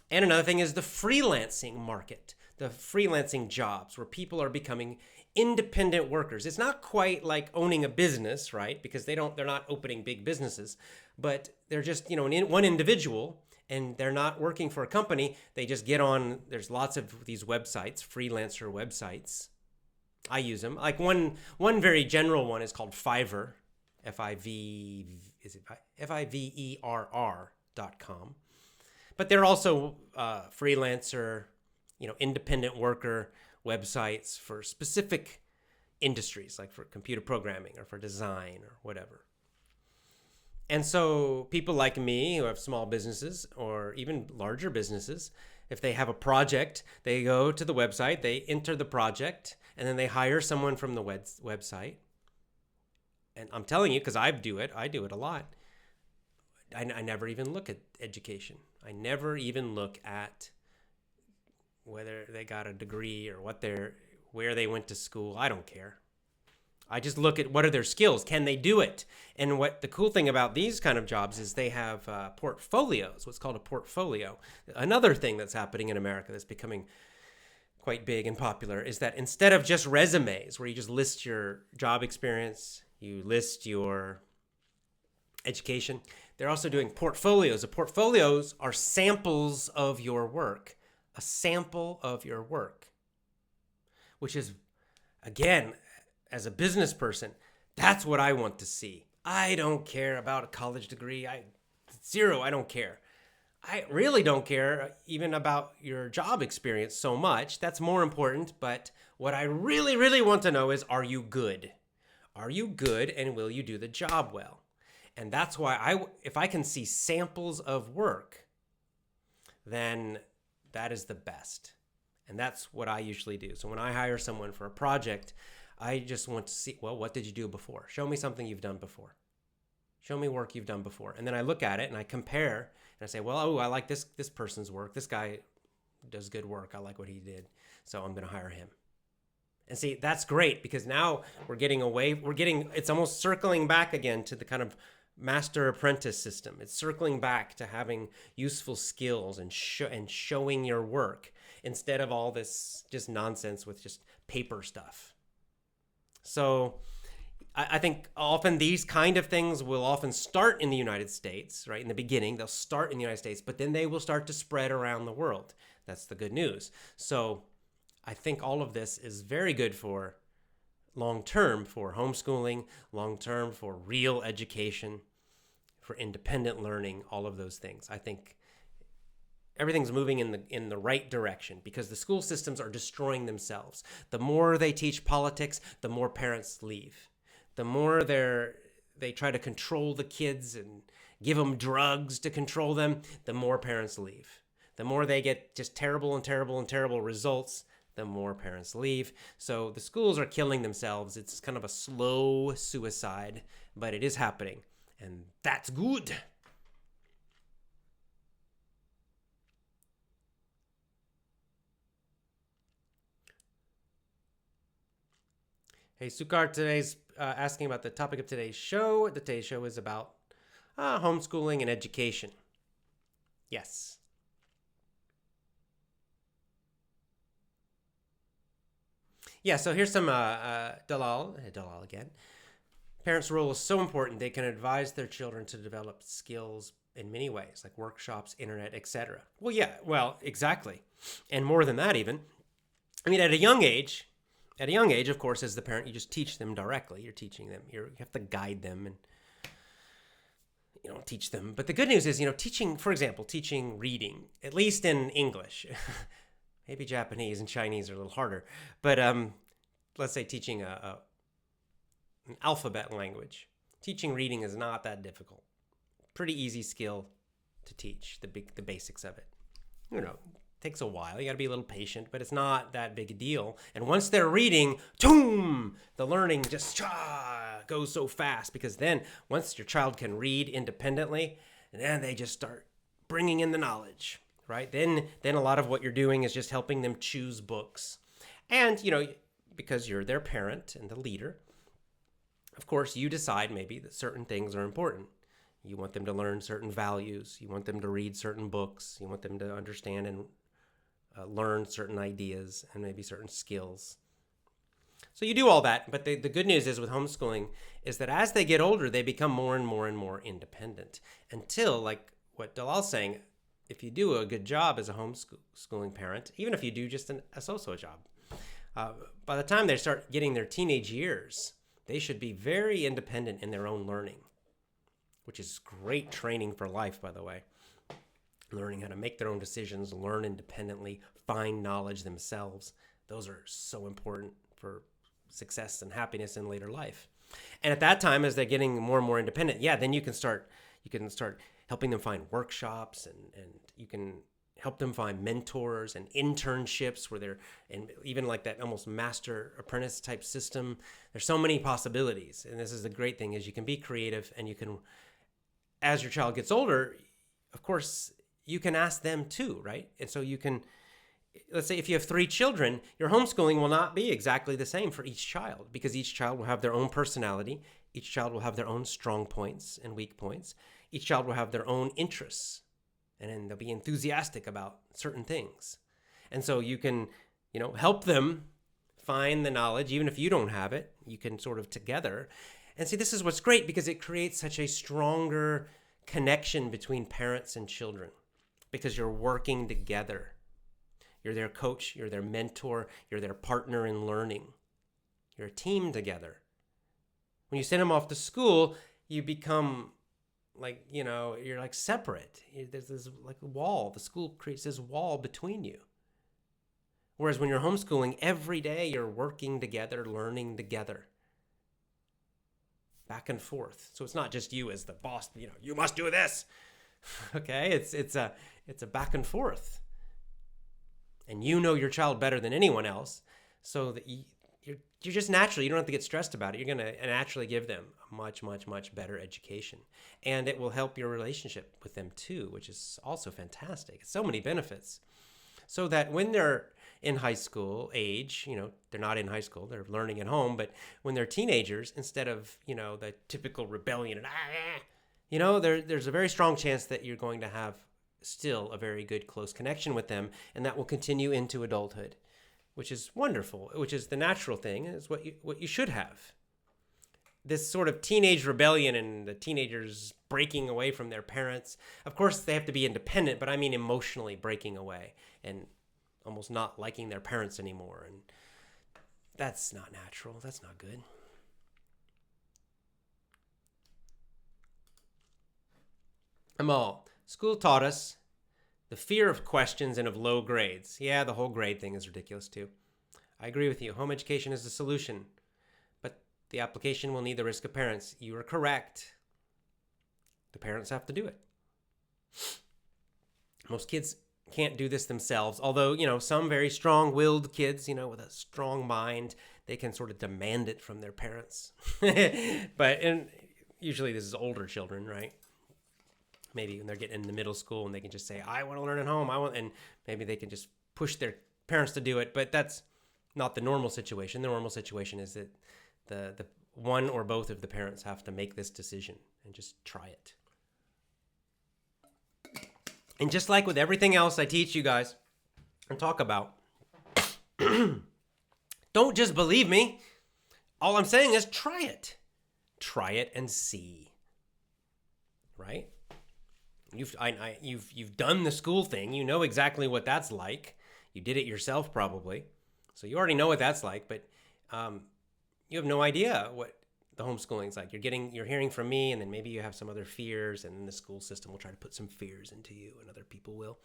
S2: And another thing is the freelancing market, the freelancing jobs where people are becoming independent workers. It's not quite like owning a business, right? Because they're not opening big businesses, but they're just, one individual, and they're not working for a company. They just get on, there's lots of these websites, freelancer websites. I use them. Like one very general one is called Fiverr, Fiverr.com. But there are also freelancer, independent worker websites for specific industries, like for computer programming or for design or whatever. And so people like me who have small businesses or even larger businesses, if they have a project, they go to the website, they enter the project, and then they hire someone from the website. And I'm telling you, because I do it a lot. I never even look at education. I never even look at whether they got a degree or where they went to school. I don't care. I just look at what are their skills. Can they do it? And what the cool thing about these kind of jobs is they have portfolios, what's called a portfolio. Another thing that's happening in America that's becoming quite big and popular is that instead of just resumes where you just list your job experience, you list your education, they're also doing portfolios. The portfolios are samples of your work, a sample of your work, which is, again, as a business person, that's what I want to see. I don't care about a college degree. I don't care. I really don't care even about your job experience so much. That's more important. But what I really, really want to know is, are you good? Are you good, and will you do the job well? And that's why if I can see samples of work, then that is the best. And that's what I usually do. So when I hire someone for a project, I just want to see, well, what did you do before? Show me something you've done before. Show me work you've done before. And then I look at it and I compare and I say, well, I like this person's work. This guy does good work. I like what he did. So I'm going to hire him. And see, that's great because now it's almost circling back again to the kind of master apprentice system. It's circling back to having useful skills and showing your work instead of all this just nonsense with just paper stuff. So I think often these kind of things will often start in the United States, right? In the beginning, they'll start in the United States, but then they will start to spread around the world. That's the good news. So I think all of this is very good for long-term for homeschooling, long-term for real education, for independent learning, all of those things. I think everything's moving in the right direction because the school systems are destroying themselves. The more they teach politics, the more parents leave. The more they try to control the kids and give them drugs to control them, the more parents leave. The more they get just terrible and terrible and terrible results, the more parents leave. So the schools are killing themselves. It's kind of a slow suicide, but it is happening. And that's good. Hey, Sukar today's asking about the topic of today's show. Today's show is about homeschooling and education. Yes. Yeah, so here's some Dalal again. Parents' role is so important. They can advise their children to develop skills in many ways, like workshops, internet, etc. Well, exactly. And more than that even. I mean, at a young age, of course, as the parent, you just teach them directly. You're teaching them. You have to guide them and, teach them. But the good news is, teaching, for example, teaching reading, at least in English. Maybe Japanese and Chinese are a little harder. But let's say teaching an alphabet language. Teaching reading is not that difficult. Pretty easy skill to teach, the basics of it. Takes a while. You got to be a little patient, but it's not that big a deal. And once they're reading, boom, the learning just goes so fast because then once your child can read independently, and then they just start bringing in the knowledge, right? Then a lot of what you're doing is just helping them choose books. And, because you're their parent and the leader, of course, you decide maybe that certain things are important. You want them to learn certain values. You want them to read certain books. You want them to understand and learn certain ideas and maybe certain skills. So you do all that, but the good news is with homeschooling is that as they get older, they become more and more and more independent until, like what Dalal's saying, if you do a good job as a homeschooling parent, even if you do just a so-so job, by the time they start getting their teenage years, they should be very independent in their own learning, which is great training for life, by the way. Learning how to make their own decisions, learn independently, find knowledge themselves. Those are so important for success and happiness in later life. And at that time, as they're getting more and more independent, then you can start helping them find workshops and you can help them find mentors and internships and even like that almost master apprentice type system. There's so many possibilities. And this is the great thing is you can be creative and you can, as your child gets older, of course, you can ask them too, right? And so you can, let's say if you have 3 children, your homeschooling will not be exactly the same for each child because each child will have their own personality. Each child will have their own strong points and weak points. Each child will have their own interests and then they'll be enthusiastic about certain things. And so you can, help them find the knowledge, even if you don't have it, you can sort of together. And see, this is what's great because it creates such a stronger connection between parents and children. Because you're working together. You're their coach, you're their mentor, you're their partner in learning. You're a team together. When you send them off to school, you become like, you're like separate. There's this like wall. The school creates this wall between you. Whereas when you're homeschooling, every day you're working together, learning together. Back and forth. So it's not just you as the boss, you must do this. Okay, it's a back and forth. And you know your child better than anyone else, so that you're just naturally, you don't have to get stressed about it. You're going to naturally give them a much, much, much better education. And it will help your relationship with them too, which is also fantastic. So many benefits. So that when they're in high school age, they're not in high school, they're learning at home, but when they're teenagers, instead of, the typical rebellion and there's a very strong chance that you're going to have still a very good close connection with them, and that will continue into adulthood, which is wonderful, which is the natural thing, is what you should have. this sort of teenage rebellion and the teenagers breaking away from their parents. Of course, they have to be independent, but I mean emotionally breaking away and almost not liking their parents anymore. And that's not natural. That's not good. Amal, school taught us the fear of questions and of low grades. Yeah, the whole grade thing is ridiculous too. I agree with you. Home education is the solution, but the application will need the risk of parents. You are correct. The parents have to do it. Most kids can't do this themselves, although, some very strong-willed kids, with a strong mind, they can sort of demand it from their parents. And usually this is older children, right? Maybe when they're getting into middle school and they can just say, I want to learn at home. And maybe they can just push their parents to do it. But that's not the normal situation. The normal situation is that the one or both of the parents have to make this decision and just try it. And just like with everything else I teach you guys and talk about, don't just believe me. All I'm saying is try it. Try it and see. Right? You've done the school thing. You know exactly what that's like. You did it yourself probably. So you already know what that's like, but you have no idea what the homeschooling is like. You're hearing from me, and then maybe you have some other fears, and then the school system will try to put some fears into you, and other people will.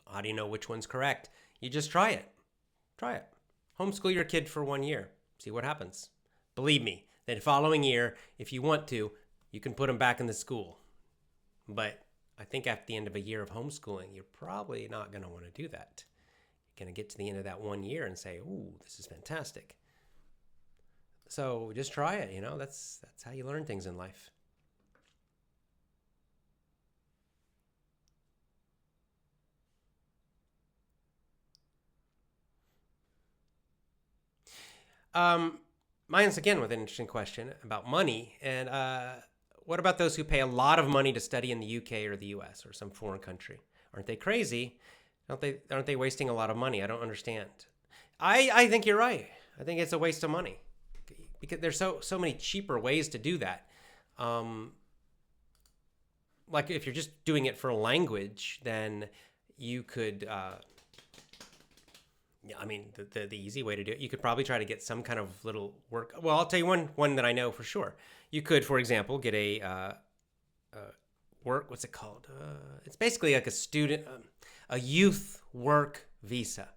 S2: So how do you know which one's correct? You just try it. Try it. Homeschool your kid for 1 year. See what happens. Believe me, the following year, if you want to, you can put them back in the school. But I think at the end of a year of homeschooling, you're probably not going to want to do that. You're going to get to the end of that 1 year and say, ooh, this is fantastic. So just try it, that's how you learn things in life. Mine's again with an interesting question about money. And what about those who pay a lot of money to study in the UK or the US or some foreign country? Aren't they crazy? Aren't they wasting a lot of money? I don't understand. I think you're right. I think it's a waste of money. Because there's so many cheaper ways to do that. Like if you're just doing it for language, then you could, the easy way to do it, you could probably try to get some kind of little work. Well, I'll tell you one that I know for sure. You could, for example, get a what's it called? It's basically like a youth work visa.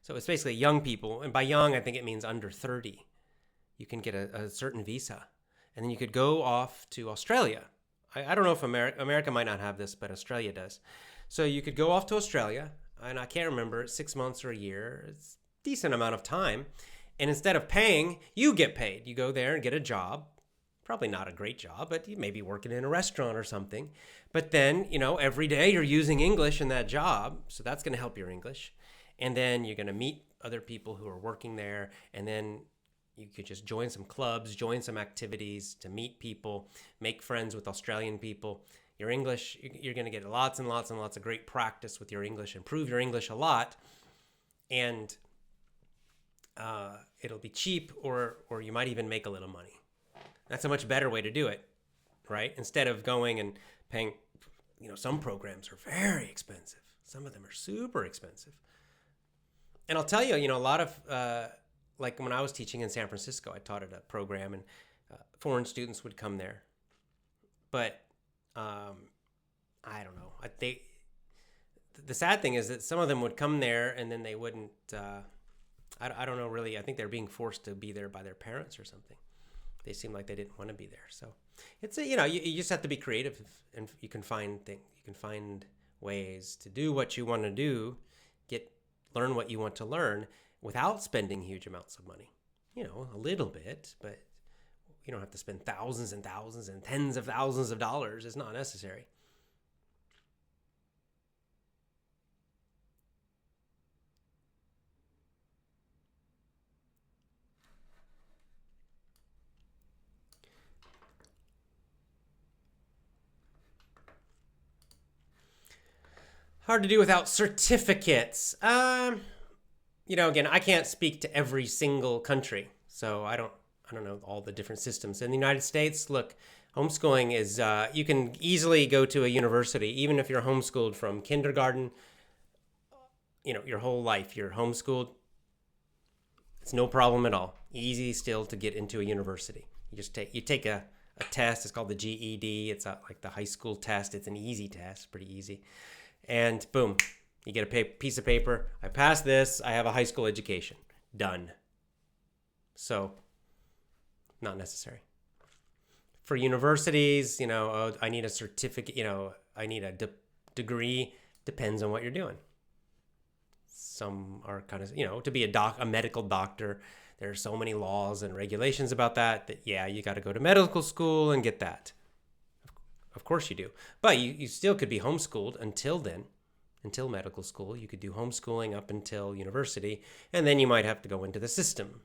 S2: So it's basically young people, and by young, I think it means under 30. You can get a certain visa, and then you could go off to Australia. I don't know if America might not have this, but Australia does. So you could go off to Australia, and I can't remember, 6 months or a year. It's a decent amount of time. And instead of paying, you get paid. You go there and get a job. Probably not a great job, but you may be working in a restaurant or something. But then, every day you're using English in that job, so that's going to help your English. And then you're going to meet other people who are working there, and then you could just join some clubs, join some activities to meet people, make friends with Australian people. Your English, you're going to get lots and lots and lots of great practice with your English, improve your English a lot, and it'll be cheap, or you might even make a little money. That's a much better way to do it, right? Instead of going and paying, some programs are very expensive. Some of them are super expensive. And I'll tell you, a lot of, like when I was teaching in San Francisco, I taught at a program, and foreign students would come there. But I don't know. The sad thing is that some of them would come there and then they wouldn't. I don't know really. I think they're being forced to be there by their parents or something. They seem like they didn't want to be there. So it's you just have to be creative, and you can find ways to do what you want to do, learn what you want to learn, without spending huge amounts of money. A little bit, but you don't have to spend thousands and thousands and tens of thousands of dollars. It's not necessary. Hard to do without certificates. Again, I can't speak to every single country, so I I don't know, all the different systems. In the United States, look, homeschooling is, you can easily go to a university, even if you're homeschooled from kindergarten, your whole life, you're homeschooled. It's no problem at all. Easy still to get into a university. You take a test. It's called the GED. It's like the high school test. It's an easy test, pretty easy. And boom, you get a piece of paper. I passed this. I have a high school education. Done. So, not necessary. For universities, I need a certificate, I need a degree. Depends on what you're doing. Some are kind of, to be a medical doctor, there are so many laws and regulations about that yeah, you got to go to medical school and get that. Of course you do. But you still could be homeschooled until then, until medical school. You could do homeschooling up until university, and then you might have to go into the system.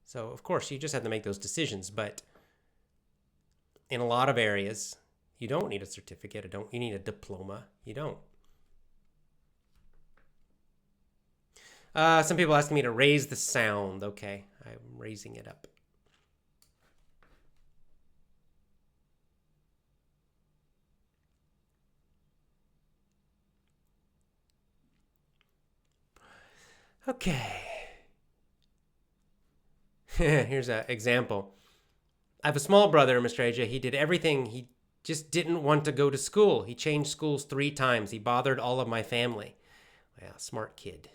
S2: So, of course, you just have to make those decisions. But in a lot of areas, you don't need a certificate. You need a diploma. You don't. Some people asking me to raise the sound. Okay, I'm raising it up. Okay. Here's an example. I have a small brother, Mr. AJ. He did everything. He just didn't want to go to school. He changed schools 3 times. He bothered all of my family. Well, smart kid.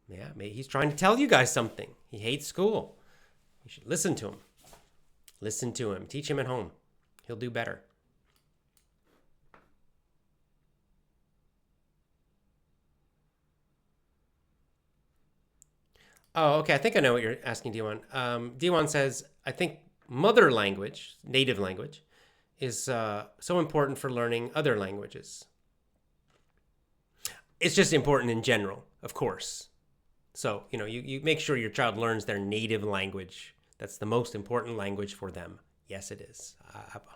S2: Yeah, maybe he's trying to tell you guys something. He hates school. You should listen to him. Listen to him. Teach him at home. He'll do better. Oh, okay. I think I know what you're asking, D1. D1 says, I think mother language, native language, is so important for learning other languages. It's just important in general, of course. So, you make sure your child learns their native language. That's the most important language for them. Yes, it is.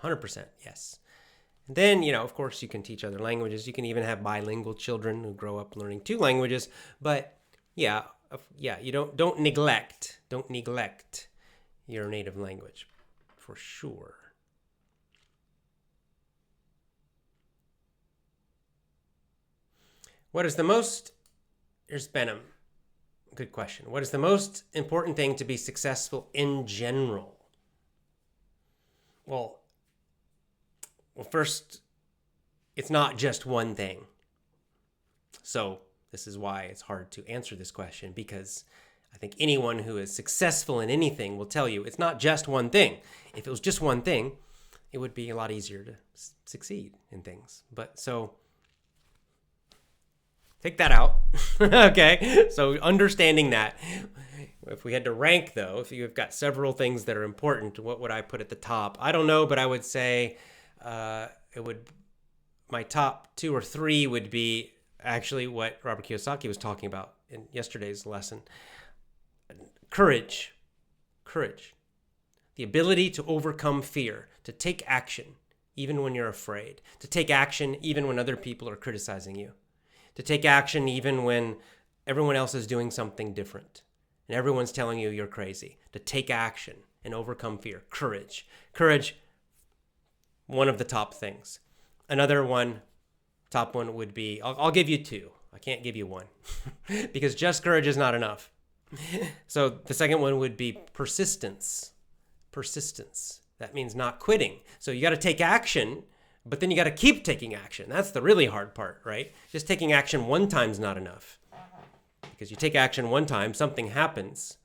S2: 100%, yes. And then, of course, you can teach other languages. You can even have bilingual children who grow up learning 2 languages. But, yeah, you don't neglect your native language, for sure. What is the most... Here's Benham. Good question. What is the most important thing to be successful in general? Well, first, it's not just one thing. So this is why it's hard to answer this question, because I think anyone who is successful in anything will tell you it's not just one thing. If it was just one thing, it would be a lot easier to succeed in things. But so... take that out. Okay, so understanding that. If we had to rank, though, if you've got several things that are important, what would I put at the top? I don't know, but I would say my top 2 or 3 would be actually what Robert Kiyosaki was talking about in yesterday's lesson. Courage. The ability to overcome fear, to take action even when you're afraid, to take action even when other people are criticizing you. To take action even when everyone else is doing something different and everyone's telling you you're crazy. To take action and overcome fear. Courage, one of the top things. Another one, top one would be, I'll give you 2. I can't give you 1 because just courage is not enough. So the second one would be persistence. That means not quitting. So you got to take action, but then you got to keep taking action. That's the really hard part, right? Just taking action one time is not enough. Because you take action one time, something happens.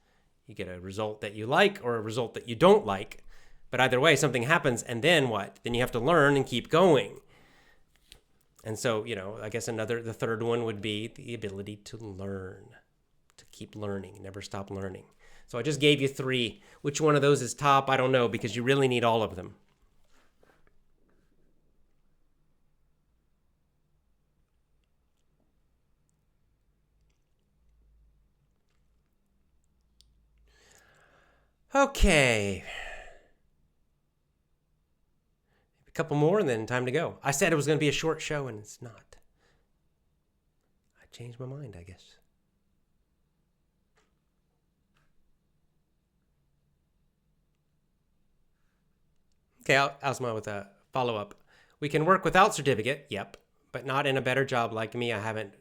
S2: You get a result that you like or a result that you don't like. But either way, something happens, and then what? Then you have to learn and keep going. And so, I guess the third one would be the ability to learn, to keep learning, never stop learning. So I just gave you 3. Which one of those is top? I don't know, because you really need all of them. Okay. A couple more and then time to go. I said it was going to be a short show and it's not. I changed my mind, I guess. Okay, I'll smile with a follow-up. We can work without certificate, yep, but not in a better job like me. I haven't,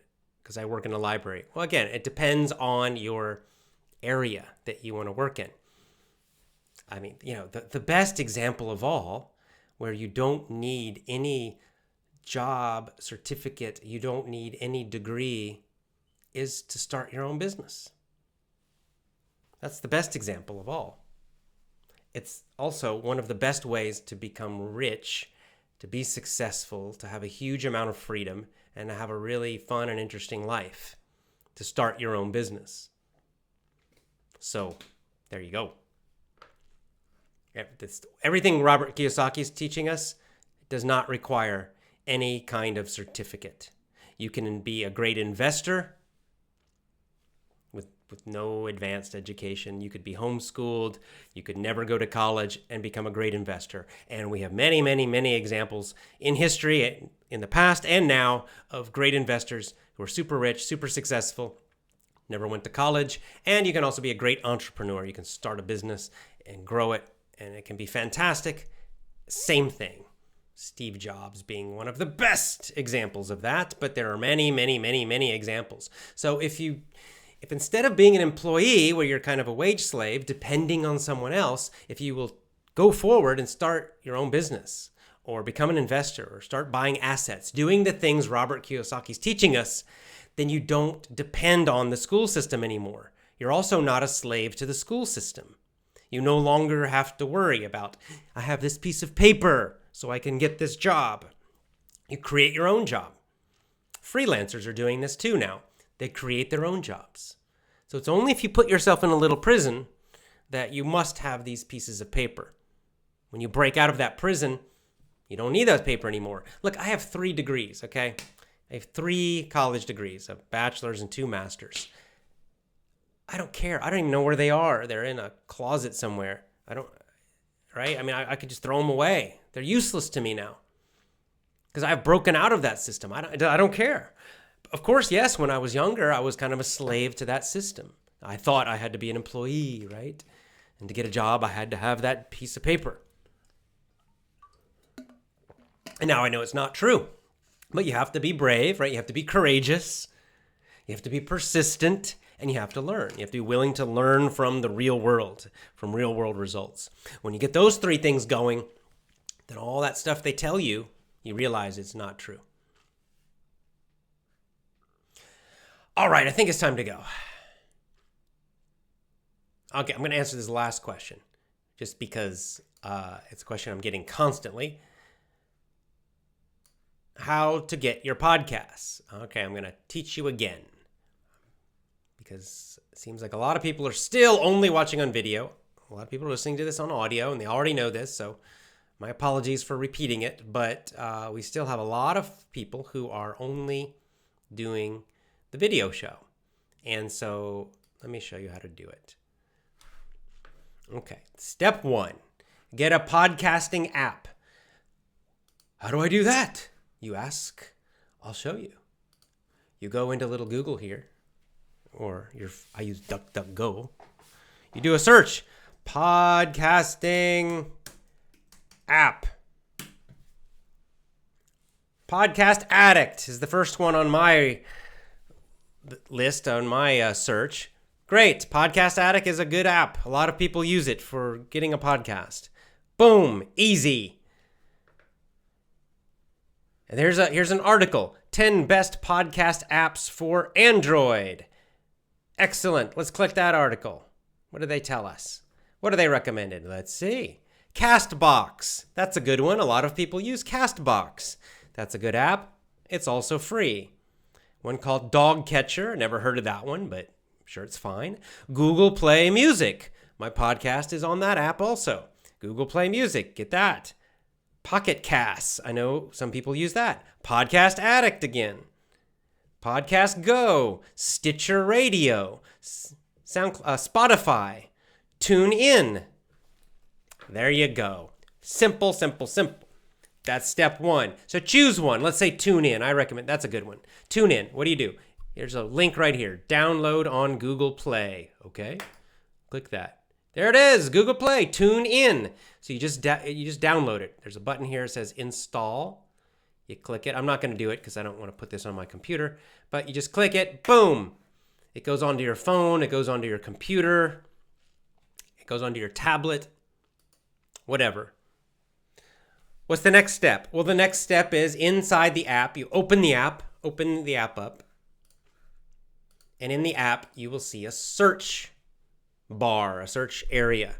S2: because I work in a library. Well, again, it depends on your area that you want to work in. I mean, the best example of all, where you don't need any job certificate, you don't need any degree, is to start your own business. That's the best example of all. It's also one of the best ways to become rich, to be successful, to have a huge amount of freedom, and to have a really fun and interesting life, to start your own business. So, there you go. Everything Robert Kiyosaki is teaching us does not require any kind of certificate. You can be a great investor with no advanced education. You could be homeschooled. You could never go to college and become a great investor. And we have many, many, many examples in history, in the past and now, of great investors who are super rich, super successful, never went to college. And you can also be a great entrepreneur. You can start a business and grow it, and it can be fantastic. Same thing. Steve Jobs being one of the best examples of that, but there are many, many, many, many examples. So if instead of being an employee where you're kind of a wage slave depending on someone else, if you will go forward and start your own business or become an investor or start buying assets, doing the things Robert Kiyosaki's teaching us, then you don't depend on the school system anymore. You're also not a slave to the school system. You no longer have to worry about, I have this piece of paper so I can get this job. You create your own job. Freelancers are doing this too now. They create their own jobs. So it's only if you put yourself in a little prison that you must have these pieces of paper. When you break out of that prison, you don't need that paper anymore. Look, I have 3 degrees, okay? I have 3 college degrees, a bachelor's and 2 masters. I don't care. I don't even know where they are. They're in a closet somewhere. Right? I mean, I could just throw them away. They're useless to me now because I've broken out of that system. I don't care. Of course, yes, when I was younger, I was kind of a slave to that system. I thought I had to be an employee, right? And to get a job, I had to have that piece of paper. And now I know it's not true. But you have to be brave, right? You have to be courageous. You have to be persistent. And you have to learn. You have to be willing to learn from the real world, from real world results. When you get those 3 things going, then all that stuff they tell you, you realize it's not true. All right, I think it's time to go. Okay, I'm going to answer this last question, just because it's a question I'm getting constantly. How to get your podcasts. Okay, I'm going to teach you again, because it seems like a lot of people are still only watching on video. A lot of people are listening to this on audio, and they already know this, so my apologies for repeating it, but we still have a lot of people who are only doing the video show. And so let me show you how to do it. Okay, step 1, get a podcasting app. How do I do that? You ask. I'll show you. You go into little Google here, I use DuckDuckGo. You do a search, podcasting app. Podcast Addict is the first one on my list, on my search. Great, Podcast Addict is a good app. A lot of people use it for getting a podcast. Boom, easy. And here's an article, 10 best podcast apps for Android. Excellent. Let's click that article. What do they tell us? What are they recommended? Let's see. Castbox. That's a good one. A lot of people use Castbox. That's a good app. It's also free. One called Dog Catcher. Never heard of that one, but I'm sure it's fine. Google Play Music. My podcast is on that app also. Google Play Music. Get that. Pocket Casts. I know some people use that. Podcast Addict again. Podcast Go, Stitcher Radio, Spotify, TuneIn. There you go. Simple, simple, simple. That's step 1. So choose one. Let's say TuneIn. I recommend. That's a good one. TuneIn. What do? Here's a link right here. Download on Google Play. Okay? Click that. There it is, Google Play, tune in. So you just download it. There's a button here that says install. You click it. I'm not going to do it because I don't want to put this on my computer, but you just click it, boom. It goes onto your phone, it goes onto your computer, it goes onto your tablet, whatever. What's the next step? Well, the next step is inside the app, you open the app up, and in the app, you will see a search bar, a search area.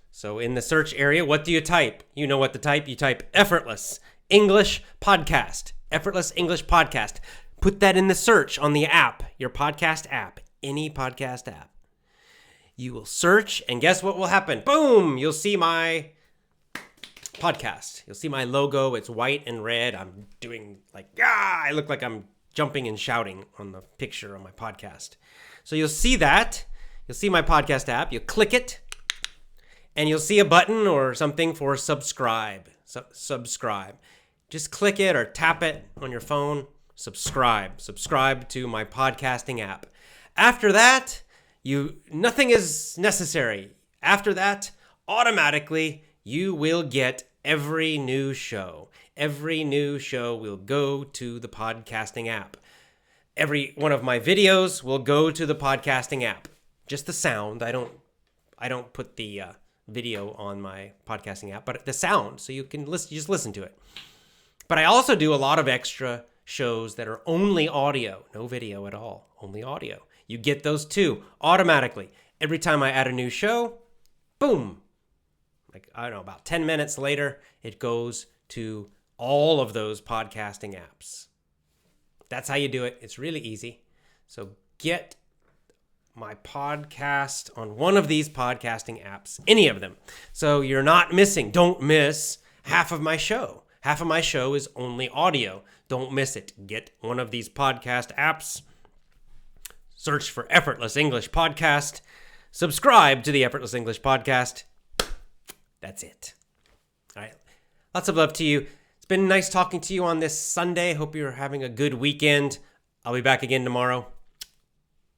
S2: So in the search area, what do you type? You know what to type. You type Effortless English Podcast. Effortless English Podcast. Put that in the search on the app, your podcast app, any podcast app. You will search, and guess what will happen? Boom! You'll see my podcast. You'll see my logo. It's white and red. I'm doing I look like I'm jumping and shouting on the picture on my podcast. So you'll see that. You'll see my podcast app. You click it, and you'll see a button or something for subscribe. Subscribe. Just click it or tap it on your phone. Subscribe. Subscribe to my podcasting app. After that, nothing is necessary. After that, automatically, you will get every new show. Every new show will go to the podcasting app. Every one of my videos will go to the podcasting app. Just the sound. I don't put the video on my podcasting app, but the sound, so you can just listen to it. But I also do a lot of extra shows that are only audio, no video at all, only audio. You get those too automatically. Every time I add a new show, boom. About 10 minutes later, it goes to all of those podcasting apps. That's how you do it. It's really easy. So get my podcast on one of these podcasting apps, any of them. So you're not missing. Don't miss half of my show. Half of my show is only audio. Don't miss it. Get one of these podcast apps. Search for Effortless English Podcast. Subscribe to the Effortless English Podcast. That's it. All right. Lots of love to you. It's been nice talking to you on this Sunday. Hope you're having a good weekend. I'll be back again tomorrow.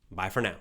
S2: Bye for now.